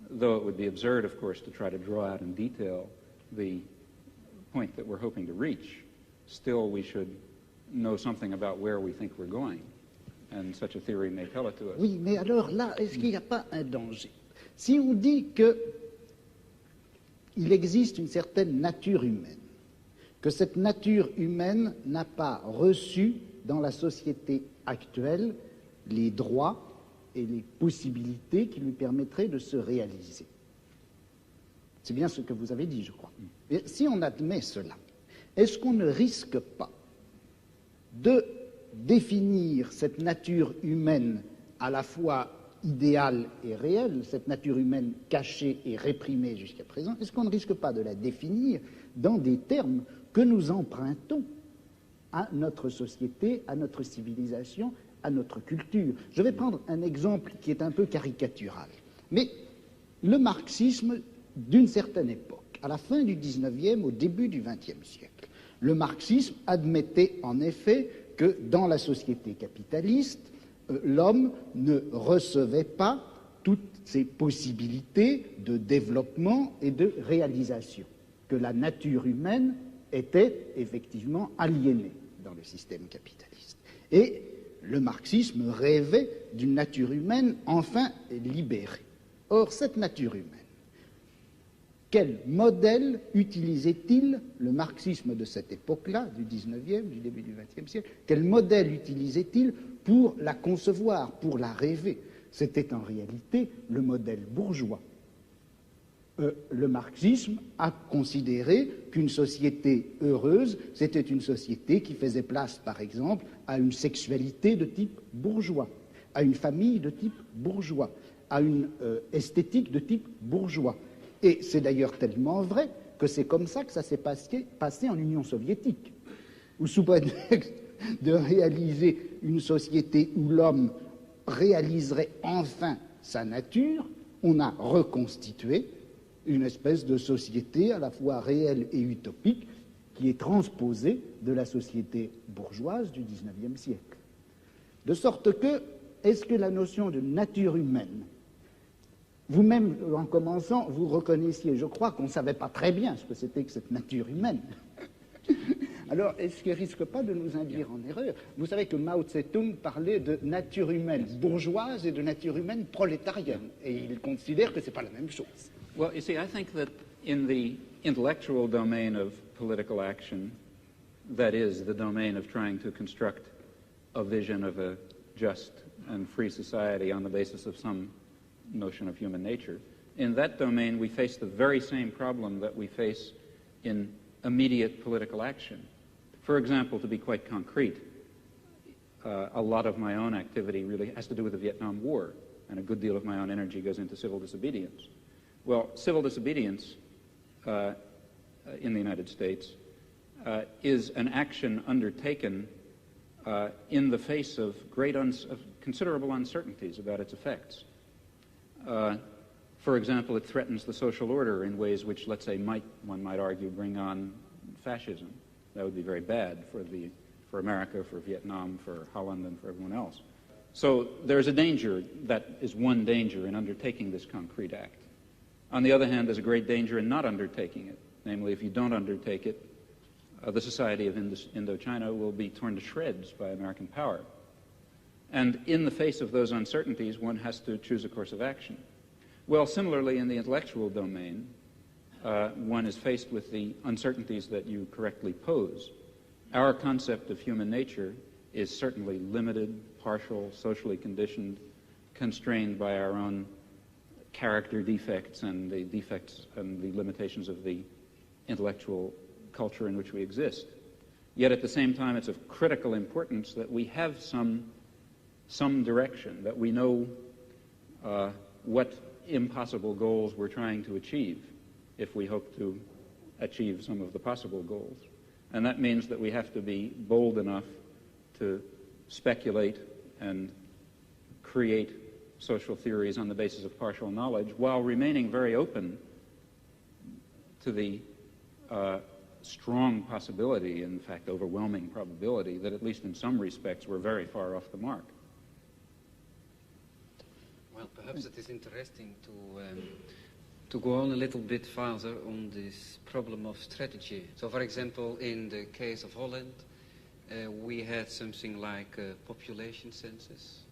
though it would be absurd, of course, to try to draw out in detail the point that we're hoping to reach, still we should know something about where we think we're going. And such a theory may tell it to us. Oui, mais alors là, est-ce qu'il n'y a pas un danger? Si on dit qu'il existe une certaine nature humaine, que cette nature humaine n'a pas reçu dans la société actuelle les droits et les possibilités qui lui permettraient de se réaliser. C'est bien ce que vous avez dit, je crois. Et si on admet cela, est-ce qu'on ne risque pas de définir cette nature humaine à la fois idéale et réelle, cette nature humaine cachée et réprimée jusqu'à présent, est-ce qu'on ne risque pas de la définir dans des termes que nous empruntons à notre société, à notre civilisation, à notre culture? Je vais prendre un exemple qui est un peu caricatural, mais le marxisme d'une certaine époque, à la fin du XIXe, au début du XXe siècle, le marxisme admettait en effet que dans la société capitaliste, l'homme ne recevait pas toutes ses possibilités de développement et de réalisation, que la nature humaine était effectivement aliénée dans le système capitaliste. Et le marxisme rêvait d'une nature humaine enfin libérée. Or, cette nature humaine, quel modèle utilisait-il le marxisme de cette époque-là, du XIXe, du début du XXe siècle, quel modèle utilisait-il pour la concevoir, pour la rêver? C'était en réalité le modèle bourgeois. Le marxisme a considéré qu'une société heureuse, c'était une société qui faisait place, par exemple, à une sexualité de type bourgeois, à une famille de type bourgeois, à une esthétique de type bourgeois. Et c'est d'ailleurs tellement vrai que c'est comme ça que ça s'est passé en Union soviétique, où sous prétexte de réaliser une société où l'homme réaliserait enfin sa nature, on a reconstitué une espèce de société à la fois réelle et utopique qui est transposée de la société bourgeoise du XIXe siècle. De sorte que, est-ce que la notion de nature humaine, vous-même, en commençant, vous reconnaissiez, je crois qu'on ne savait pas très bien ce que c'était que cette nature humaine. Alors, est-ce qu'il ne risque pas de nous induire en erreur? Vous savez que Mao Tse-tung parlait de nature humaine bourgeoise et de nature humaine prolétarienne, et il considère que ce n'est pas la même chose. Well, you see, I think that in the intellectual domain of political action, that is, the domain of trying to construct a vision of a just and free society on the basis of some notion of human nature, in that domain we face the very same problem that we face in immediate political action. For example, to be quite concrete, a lot of my own activity really has to do with the Vietnam War, and a good deal of my own energy goes into civil disobedience. Well, civil disobedience in the United States is an action undertaken in the face of considerable uncertainties about its effects. For example, it threatens the social order in ways which, let's say, one might argue, bring on fascism. That would be very bad for America, for Vietnam, for Holland, and for everyone else. So there's a danger, that is one danger in undertaking this concrete act. On the other hand, there's a great danger in not undertaking it. Namely, if you don't undertake it, the society of Indochina will be torn to shreds by American power. And in the face of those uncertainties, one has to choose a course of action. Well, similarly, in the intellectual domain, one is faced with the uncertainties that you correctly pose. Our concept of human nature is certainly limited, partial, socially conditioned, constrained by our own character defects and the limitations of the intellectual culture in which we exist. Yet at the same time, it's of critical importance that we have some direction, that we know what impossible goals we're trying to achieve if we hope to achieve some of the possible goals. And that means that we have to be bold enough to speculate and create social theories on the basis of partial knowledge while remaining very open to the strong possibility, in fact overwhelming probability, that at least in some respects we're very far off the mark. Well, perhaps it is interesting to go on a little bit further on this problem of strategy. So, for example, in the case of Holland, we had something like a population census.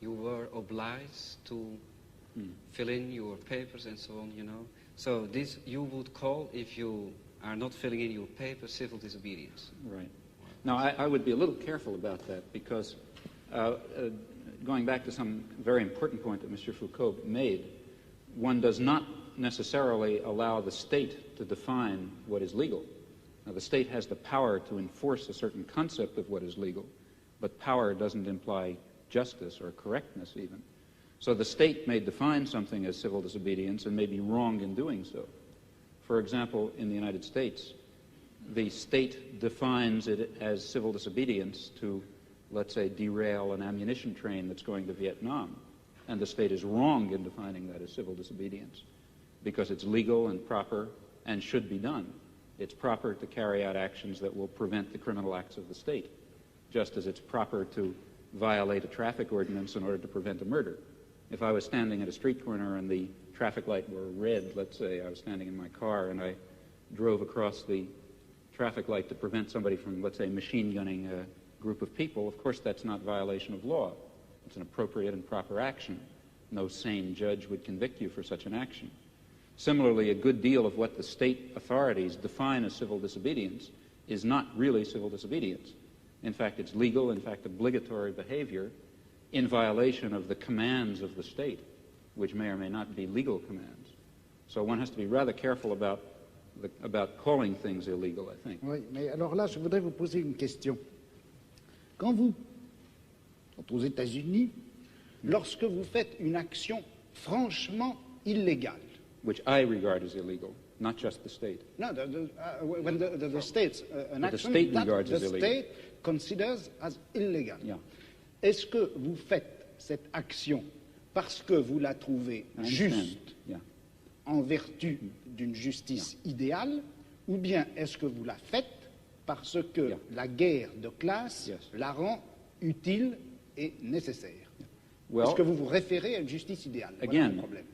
You were obliged to fill in your papers and so on, you know. So this you would call, if you are not filling in your papers, civil disobedience. Right. Now, I would be a little careful about that because going back to some very important point that Mr. Foucault made, one does not necessarily allow the state to define what is legal. Now, the state has the power to enforce a certain concept of what is legal, but power doesn't imply justice or correctness even. So the state may define something as civil disobedience and may be wrong in doing so. For example, in the United States, the state defines it as civil disobedience to, let's say, derail an ammunition train that's going to Vietnam. And the state is wrong in defining that as civil disobedience because it's legal and proper and should be done. It's proper to carry out actions that will prevent the criminal acts of the state, just as it's proper to violate a traffic ordinance in order to prevent a murder. If I was standing at a street corner and the traffic light were red, let's say I was standing in my car and I drove across the traffic light to prevent somebody from, let's say, machine gunning a group of people, of course that's not violation of law. It's an appropriate and proper action. No sane judge would convict you for such an action. Similarly, a good deal of what the state authorities define as civil disobedience is not really civil disobedience. In fact, it's legal, in fact, obligatory behavior in violation of the commands of the state, which may or may not be legal commands. So one has to be rather careful about calling things illegal, I think. Oui, mais alors là, je voudrais vous poser une question. Quand vous, aux États-Unis, Lorsque vous faites une action franchement illégale, which I regard as illegal, not just the state. no, when the state's an But the action state that regards the as illegal. state considers as illegal. Yeah. Est-ce que vous faites cette action parce que vous la trouvez I understand. juste Yeah. en vertu d'une justice idéale, ou bien est-ce que vous la faites parce que Yeah. la guerre de classe Yes. la rend utile et nécessaire? Well, Est-ce que vous vous référez à une justice idéale? Voilà again, le problème.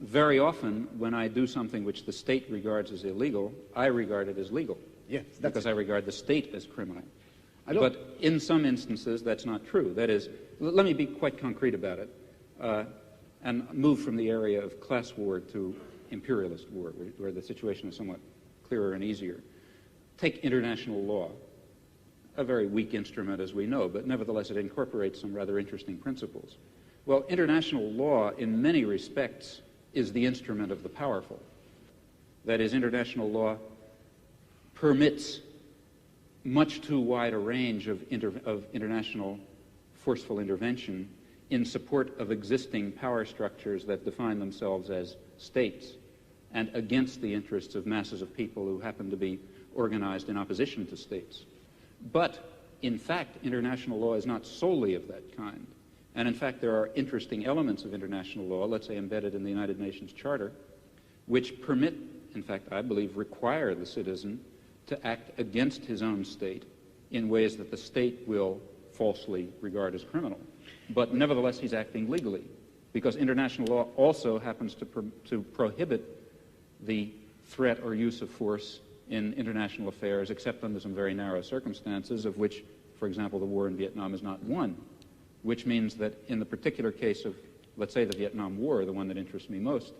very often when I do something which the state regards as illegal, I regard it as legal. Yes, that's Because I regard the state as criminal. Alors- But in some instances, that's not true. That is, let me be quite concrete about it and move from the area of class war to imperialist war, where the situation is somewhat clearer and easier. Take international law, a very weak instrument as we know, but nevertheless it incorporates some rather interesting principles. Well, international law, in many respects, is the instrument of the powerful. That is, international law permits much too wide a range of international forceful intervention in support of existing power structures that define themselves as states and against the interests of masses of people who happen to be organized in opposition to states. But, in fact, international law is not solely of that kind. And, in fact, there are interesting elements of international law, let's say embedded in the United Nations Charter, which permit, in fact, I believe, require the citizen to act against his own state in ways that the state will falsely regard as criminal. But nevertheless, he's acting legally, because international law also happens to prohibit the threat or use of force in international affairs, except under some very narrow circumstances, of which, for example, the war in Vietnam is not one, which means that in the particular case of, let's say, the Vietnam War, the one that interests me most,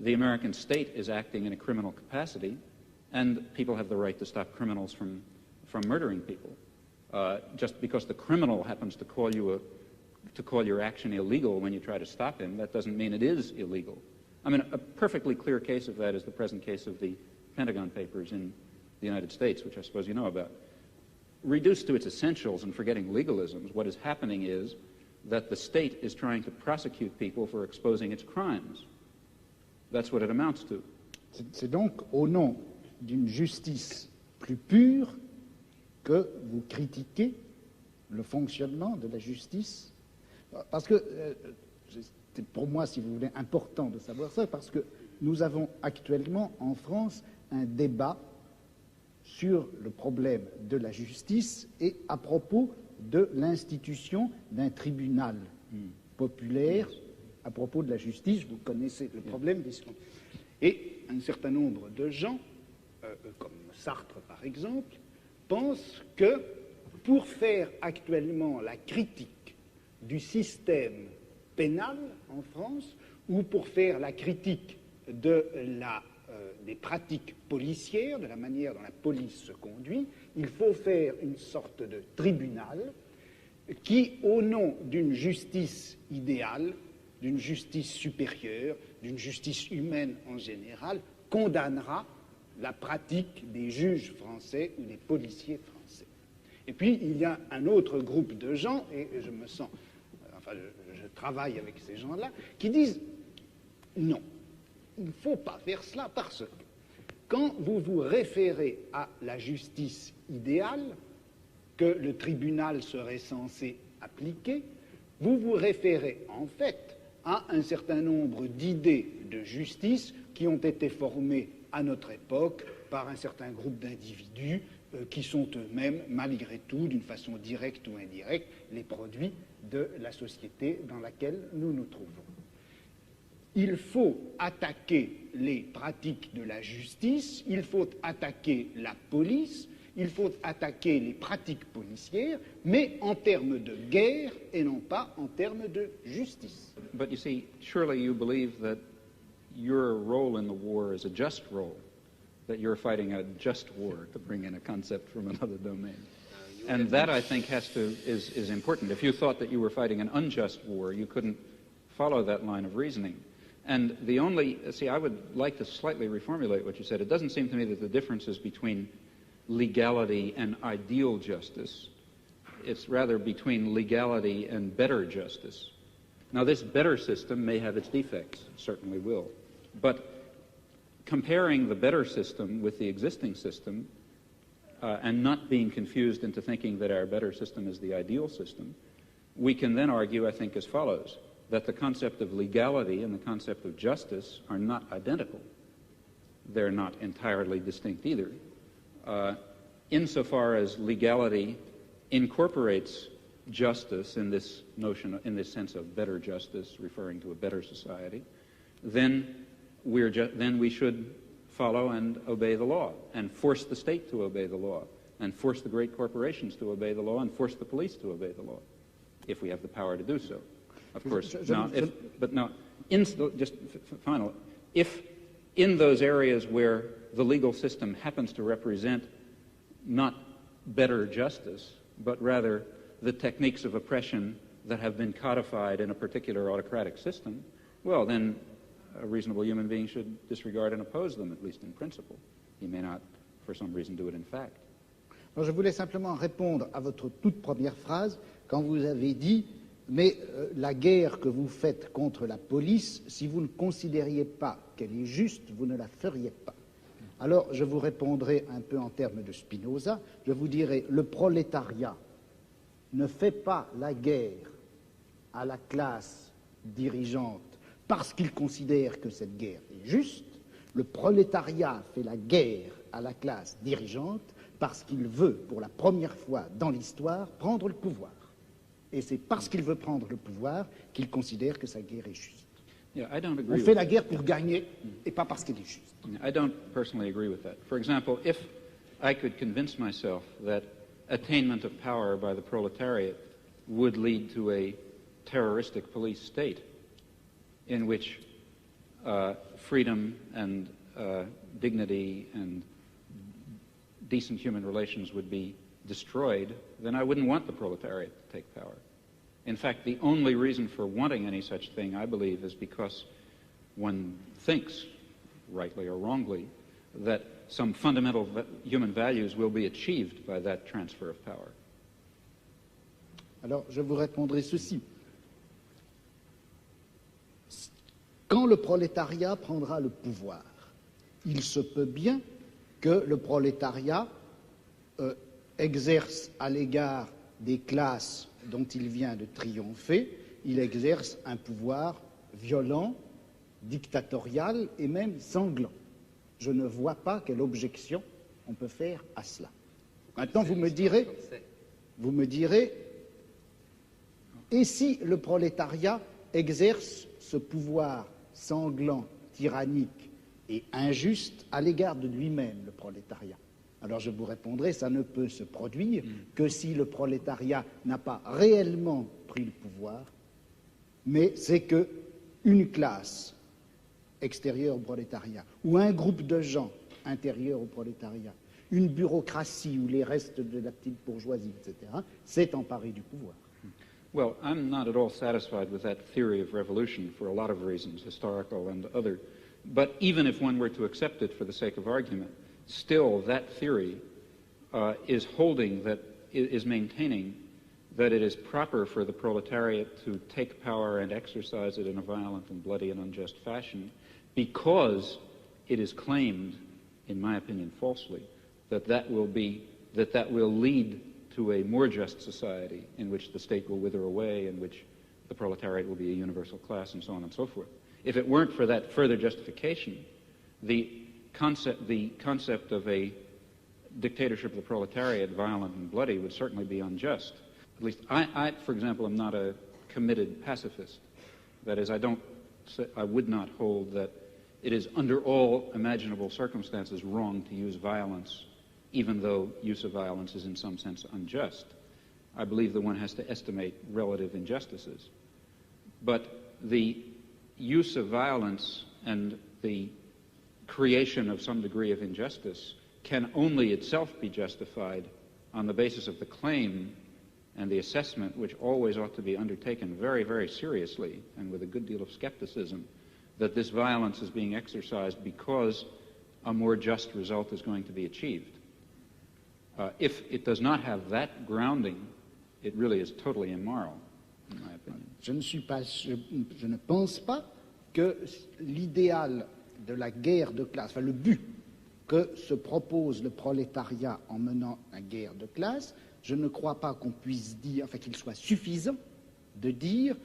the American state is acting in a criminal capacity, and people have the right to stop criminals from murdering people. Just because the criminal happens to call your action illegal when you try to stop him, that doesn't mean it is illegal. I mean, a perfectly clear case of that is the present case of the Pentagon Papers in the United States, which I suppose you know about. Reduced to its essentials and forgetting legalisms, what is happening is that the state is trying to prosecute people for exposing its crimes. That's what it amounts to. c'est donc au nom d'une justice plus pure que vous critiquez le fonctionnement de la justice. Parce que, c'est pour moi, si vous voulez, important de savoir ça, parce que nous avons actuellement en France un débat sur le problème de la justice et à propos de l'institution d'un tribunal populaire à propos de la justice. Vous connaissez le problème. Et un certain nombre de gens, comme Sartre par exemple, pensent que pour faire actuellement la critique du système pénal en France, ou pour faire la critique des pratiques policières, de la manière dont la police se conduit, il faut faire une sorte de tribunal qui, au nom d'une justice idéale, d'une justice supérieure, d'une justice humaine en général, condamnera la pratique des juges français ou des policiers français. Et puis, il y a un autre groupe de gens, et je me sens, je travaille avec ces gens-là, qui disent non, il ne faut pas faire cela parce que quand vous vous référez à la justice idéale que le tribunal serait censé appliquer, vous vous référez en fait à un certain nombre d'idées de justice qui ont été formées à notre époque par un certain groupe d'individus qui sont eux-mêmes, malgré tout, d'une façon directe ou indirecte, les produits de la société dans laquelle nous nous trouvons. Il faut attaquer les pratiques de la justice, il faut attaquer la police, il faut attaquer les pratiques policières, mais en termes de guerre et non pas en termes de justice. But you see, surely you believe that your role in the war is a just role, that you're fighting a just war, to bring in a concept from another domain. And that, I think, is important. If you thought that you were fighting an unjust war, you couldn't follow that line of reasoning. And I would like to slightly reformulate what you said. It doesn't seem to me that the difference is between legality and ideal justice. It's rather between legality and better justice. Now, this better system may have its defects, it certainly will. But comparing the better system with the existing system and not being confused into thinking that our better system is the ideal system, we can then argue, I think, as follows, that the concept of legality and the concept of justice are not identical. They're not entirely distinct either. Insofar as legality incorporates justice in this notion, in this sense of better justice, referring to a better society, then we should follow and obey the law, and force the state to obey the law, and force the great corporations to obey the law, and force the police to obey the law, if we have the power to do so. Of course, if in those areas where the legal system happens to represent not better justice, but rather the techniques of oppression that have been codified in a particular autocratic system, well, then a reasonable human being should disregard and oppose them, at least in principle. He may not, for some reason, do it in fact. Alors, je voulais simplement répondre à votre toute première phrase, quand vous avez dit « Mais la guerre que vous faites contre la police, si vous ne considériez pas qu'elle est juste, vous ne la feriez pas. » Alors, je vous répondrai un peu en termes de Spinoza. Je vous dirai, le prolétariat ne fait pas la guerre à la classe dirigeante parce qu'il considère que cette guerre est juste. Le prolétariat fait la guerre à la classe dirigeante parce qu'il veut, pour la première fois dans l'histoire, prendre le pouvoir. Et c'est parce qu'il veut prendre le pouvoir qu'il considère que sa guerre est juste. Yeah, I don't agree On fait la guerre pour gagner et pas parce qu'elle est juste. I don't personally agree with that. For example, if I could convince myself that attainment of power by the proletariat would lead to a terroristic police state in which freedom and dignity and decent human relations would be destroyed, then I wouldn't want the proletariat to take power. In fact, the only reason for wanting any such thing, I believe, is because one thinks, rightly or wrongly, that some fundamental human values will be achieved by that transfer of power. Alors, je vous répondrai ceci. Quand le prolétariat prendra le pouvoir, il se peut bien que le prolétariat exerce à l'égard des classes dont il vient de triompher, il exerce un pouvoir violent, dictatorial et même sanglant. Je ne vois pas quelle objection on peut faire à cela. Maintenant, vous me direz, et si le prolétariat exerce ce pouvoir sanglant, tyrannique et injuste à l'égard de lui-même, le prolétariat? Alors je vous répondrai, ça ne peut se produire que si le prolétariat n'a pas réellement pris le pouvoir, mais c'est qu'une classe extérieure au prolétariat, ou un groupe de gens intérieurs au prolétariat, une bureaucratie ou les restes de la petite bourgeoisie, etc., s'est emparé du pouvoir. Well, I'm not at all satisfied with that theory of revolution for a lot of reasons, historical and other. But even if one were to accept it for the sake of argument, still that theory is maintaining that it is proper for the proletariat to take power and exercise it in a violent and bloody and unjust fashion, because it is claimed, in my opinion falsely, that will lead to a more just society in which the state will wither away, in which the proletariat will be a universal class, and so on and so forth. If it weren't for that further justification, the concept of a dictatorship of the proletariat, violent and bloody, would certainly be unjust. At least I, for example, am not a committed pacifist. That is, I would not hold that it is under all imaginable circumstances wrong to use violence, even though use of violence is in some sense unjust. I believe that one has to estimate relative injustices. But the use of violence and the creation of some degree of injustice can only itself be justified on the basis of the claim and the assessment, which always ought to be undertaken very, very seriously and with a good deal of skepticism, that this violence is being exercised because a more just result is going to be achieved. If it does not have that grounding, it really is totally immoral, in my opinion. Je ne pense pas que l'idéal de la guerre de classe, enfin le but que se propose le prolétariat en menant la guerre de classe, je ne crois pas qu'on puisse dire, enfin qu'il soit suffisant de dire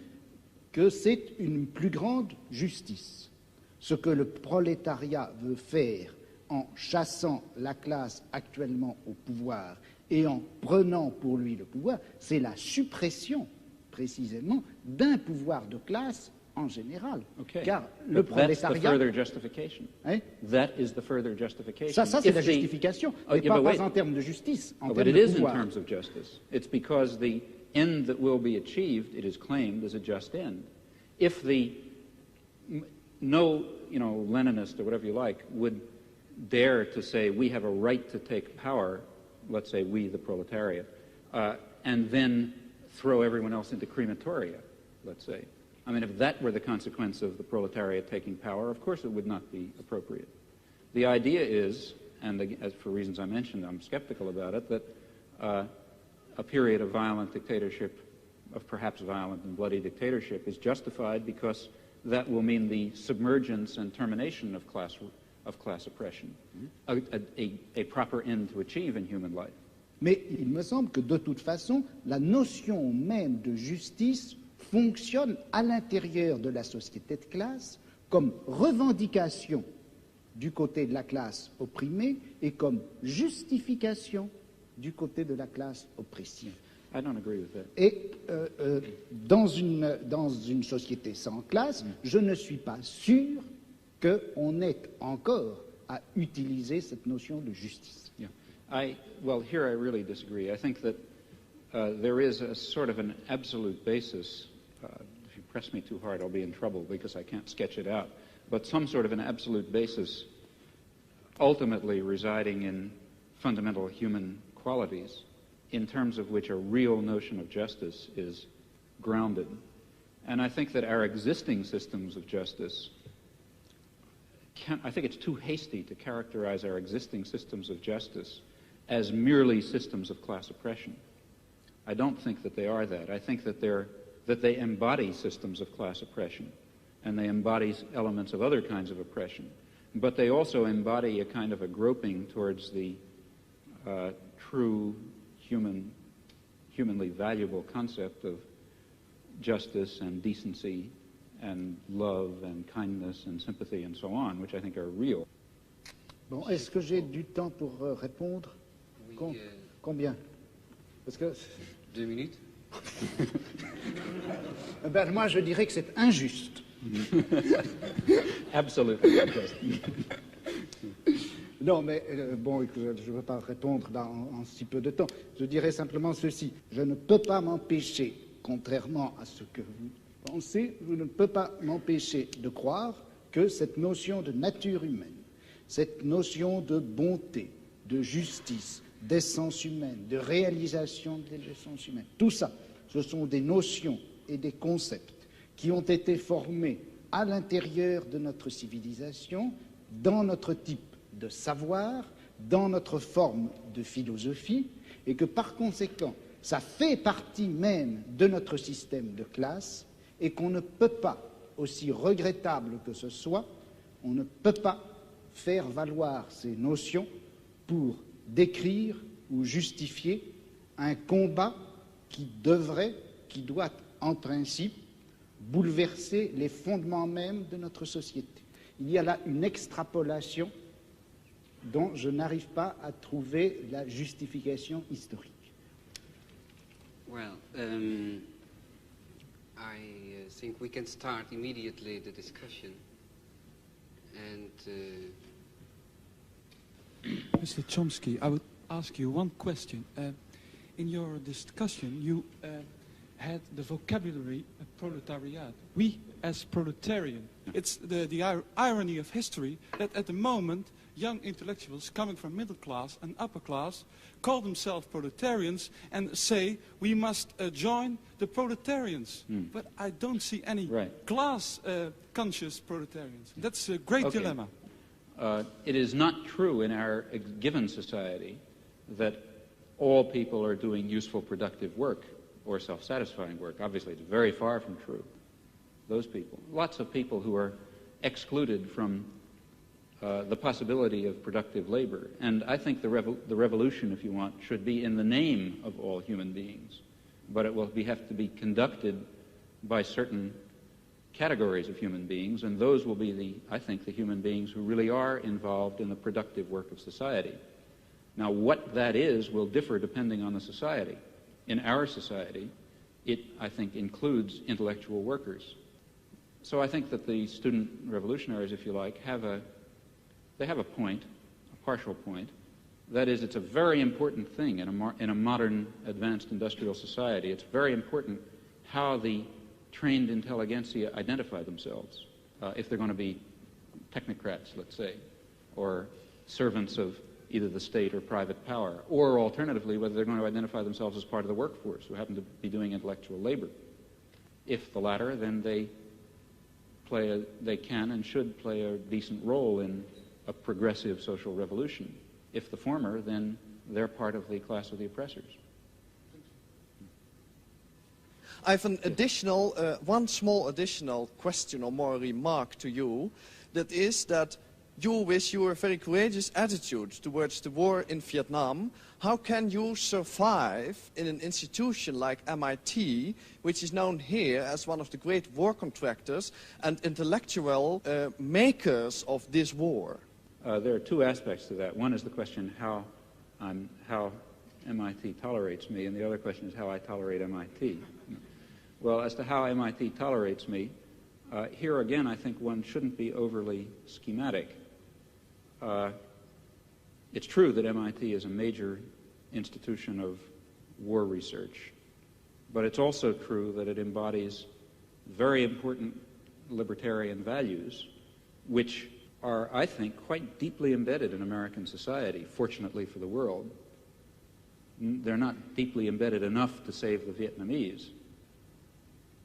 que c'est une plus grande justice. Ce que le prolétariat veut faire en chassant la classe actuellement au pouvoir et en prenant pour lui le pouvoir, c'est la suppression, précisément, d'un pouvoir de classe en général. Okay. Car le prolétariat... That's the further justification. Hein? That is the further justification. Ça c'est la justification, mais pas en termes de justice, en termes de pouvoir. But it is in terms of justice. It's because the end that will be achieved, it is claimed, is a just end. If no Leninist or whatever you like would dare to say we have a right to take power, let's say we, the proletariat, and then throw everyone else into crematoria, let's say. I mean, if that were the consequence of the proletariat taking power, of course it would not be appropriate. The idea is, and as for reasons I mentioned, I'm skeptical about it, that a period of violent dictatorship, of perhaps violent and bloody dictatorship, is justified because that will mean the submergence and termination of class oppression, a proper end to achieve in human life. Mais il me semble que de toute façon, la notion même de justice fonctionne à l'intérieur de la société de classe comme revendication du côté de la classe opprimée et comme justification du côté de la classe oppressive. I don't agree with that. Et dans une société sans classe, je ne suis pas sûr qu'on ait encore à utiliser cette notion de justice. Yeah. Well, here I really disagree. I think that there is a sort of an absolute basis. If you press me too hard, I'll be in trouble because I can't sketch it out. But some sort of an absolute basis ultimately residing in fundamental human qualities in terms of which a real notion of justice is grounded. And I think that our existing systems of justice I think it's too hasty to characterize our existing systems of justice as merely systems of class oppression. I don't think that they are that. I think that they embody systems of class oppression, and they embody elements of other kinds of oppression. But they also embody a kind of a groping towards the true humanly valuable concept of justice and decency and love and kindness and sympathy and so on, which I think are real. Bon, est-ce que j'ai du temps pour répondre? Oui, Combien? Parce que 2 minutes. Ben, moi, je dirais que c'est injuste. Absolutely unjust. Non, mais bon, je ne veux pas répondre en si peu de temps. Je dirais simplement ceci. Je ne peux pas m'empêcher, contrairement à ce que vous pensez, je ne peux pas m'empêcher de croire que cette notion de nature humaine, cette notion de bonté, de justice, d'essence humaine, de réalisation de l'essence humaine, tout ça ce sont des notions et des concepts qui ont été formés à l'intérieur de notre civilisation, dans notre type de savoir, dans notre forme de philosophie, et que par conséquent, ça fait partie même de notre système de classe, et qu'on ne peut pas, aussi regrettable que ce soit, on ne peut pas faire valoir ces notions pour décrire ou justifier un combat qui doit en principe bouleverser les fondements mêmes de notre société. Il y a là une extrapolation dont je n'arrive pas à trouver la justification historique. Well, I think we can start immediately the discussion. And Mr. Chomsky, I would ask you one question. In your discussion, you had the vocabulary proletariat. We, as proletarian, it's the irony of history that at the moment, young intellectuals coming from middle class and upper class call themselves proletarians and say we must join the proletarians. But I don't see any class-conscious proletarians. That's a great dilemma. It is not true in our given society that all people are doing useful, productive work or self-satisfying work. Obviously, it's very far from true. Those people. Lots of people who are excluded from the possibility of productive labor. And I think the revolution, if you want, should be in the name of all human beings. But it will have to be conducted by certain categories of human beings, and those will be, I think, the human beings who really are involved in the productive work of society. Now, what that is will differ depending on the society. In our society, it, I think, includes intellectual workers. So I think that the student revolutionaries, if you like, have a point, a partial point. That is, it's a very important thing in a modern, advanced industrial society. It's very important how the trained intelligentsia identify themselves, if they're going to be technocrats, let's say, or servants of either the state or private power, or alternatively, whether they're going to identify themselves as part of the workforce who happen to be doing intellectual labor. If the latter, then they can and should play a decent role in a progressive social revolution. If the former, then they're part of the class of the oppressors. I have an additional, one small additional question or more remark to you. That is that you, with your very courageous attitude towards the war in Vietnam, how can you survive in an institution like MIT, which is known here as one of the great war contractors and intellectual makers of this war? There are two aspects to that. One is the question how MIT tolerates me, and the other question is how I tolerate MIT. Well, as to how MIT tolerates me, here again I think one shouldn't be overly schematic. It's true that MIT is a major institution of war research, but it's also true that it embodies very important libertarian values, which are, I think, quite deeply embedded in American society, fortunately for the world. They're not deeply embedded enough to save the Vietnamese,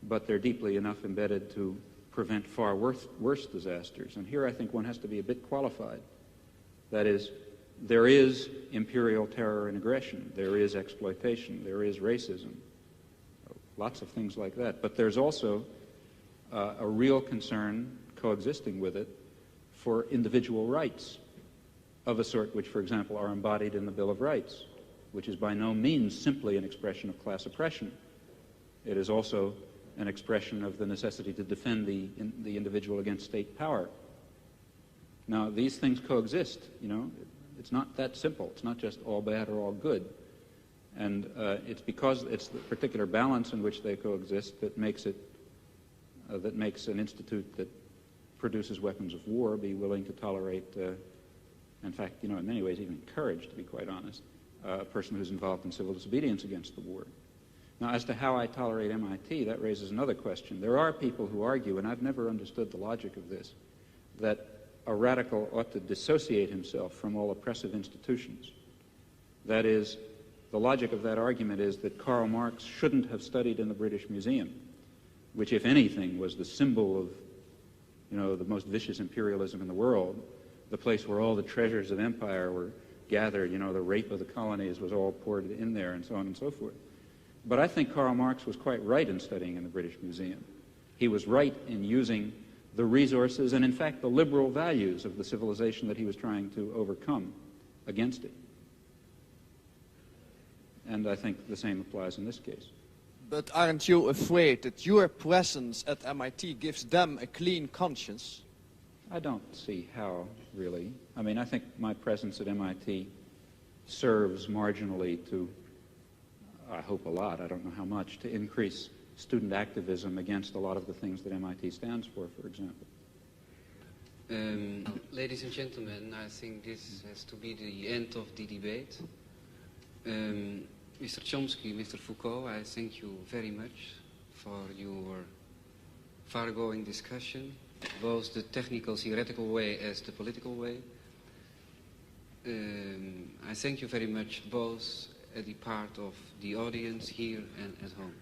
but they're deeply enough embedded to prevent far worse disasters. And here I think one has to be a bit qualified. That is, there is imperial terror and aggression, there is exploitation, there is racism, lots of things like that. But there's also a real concern coexisting with it for individual rights of a sort which, for example, are embodied in the Bill of Rights, which is by no means simply an expression of class oppression. It is also an expression of the necessity to defend the individual against state power. Now, these things coexist, you know. It's not that simple. It's not just all bad or all good. And it's because it's the particular balance in which they coexist that makes it, that makes an institute that produces weapons of war be willing to tolerate, in fact, you know, in many ways even encourage, to be quite honest, a person who's involved in civil disobedience against the war. Now, as to how I tolerate MIT, that raises another question. There are people who argue, and I've never understood the logic of this, that a radical ought to dissociate himself from all oppressive institutions. That is, the logic of that argument is that Karl Marx shouldn't have studied in the British Museum, which, if anything, was the symbol of, the most vicious imperialism in the world, the place where all the treasures of empire were gathered, the rape of the colonies was all poured in there, and so on and so forth. But I think Karl Marx was quite right in studying in the British Museum. He was right in using the resources and, in fact, the liberal values of the civilization that he was trying to overcome against it. And I think the same applies in this case. But aren't you afraid that your presence at MIT gives them a clean conscience? I don't see how, really. I mean, I think my presence at MIT serves marginally to, I hope a lot, I don't know how much, to increase student activism against a lot of the things that MIT stands for example. Ladies and gentlemen, I think this has to be the end of the debate. Mr. Chomsky, Mr. Foucault, I thank you very much for your far-going discussion, both the technical, theoretical way as the political way. I thank you very much both at the part of the audience here and at home.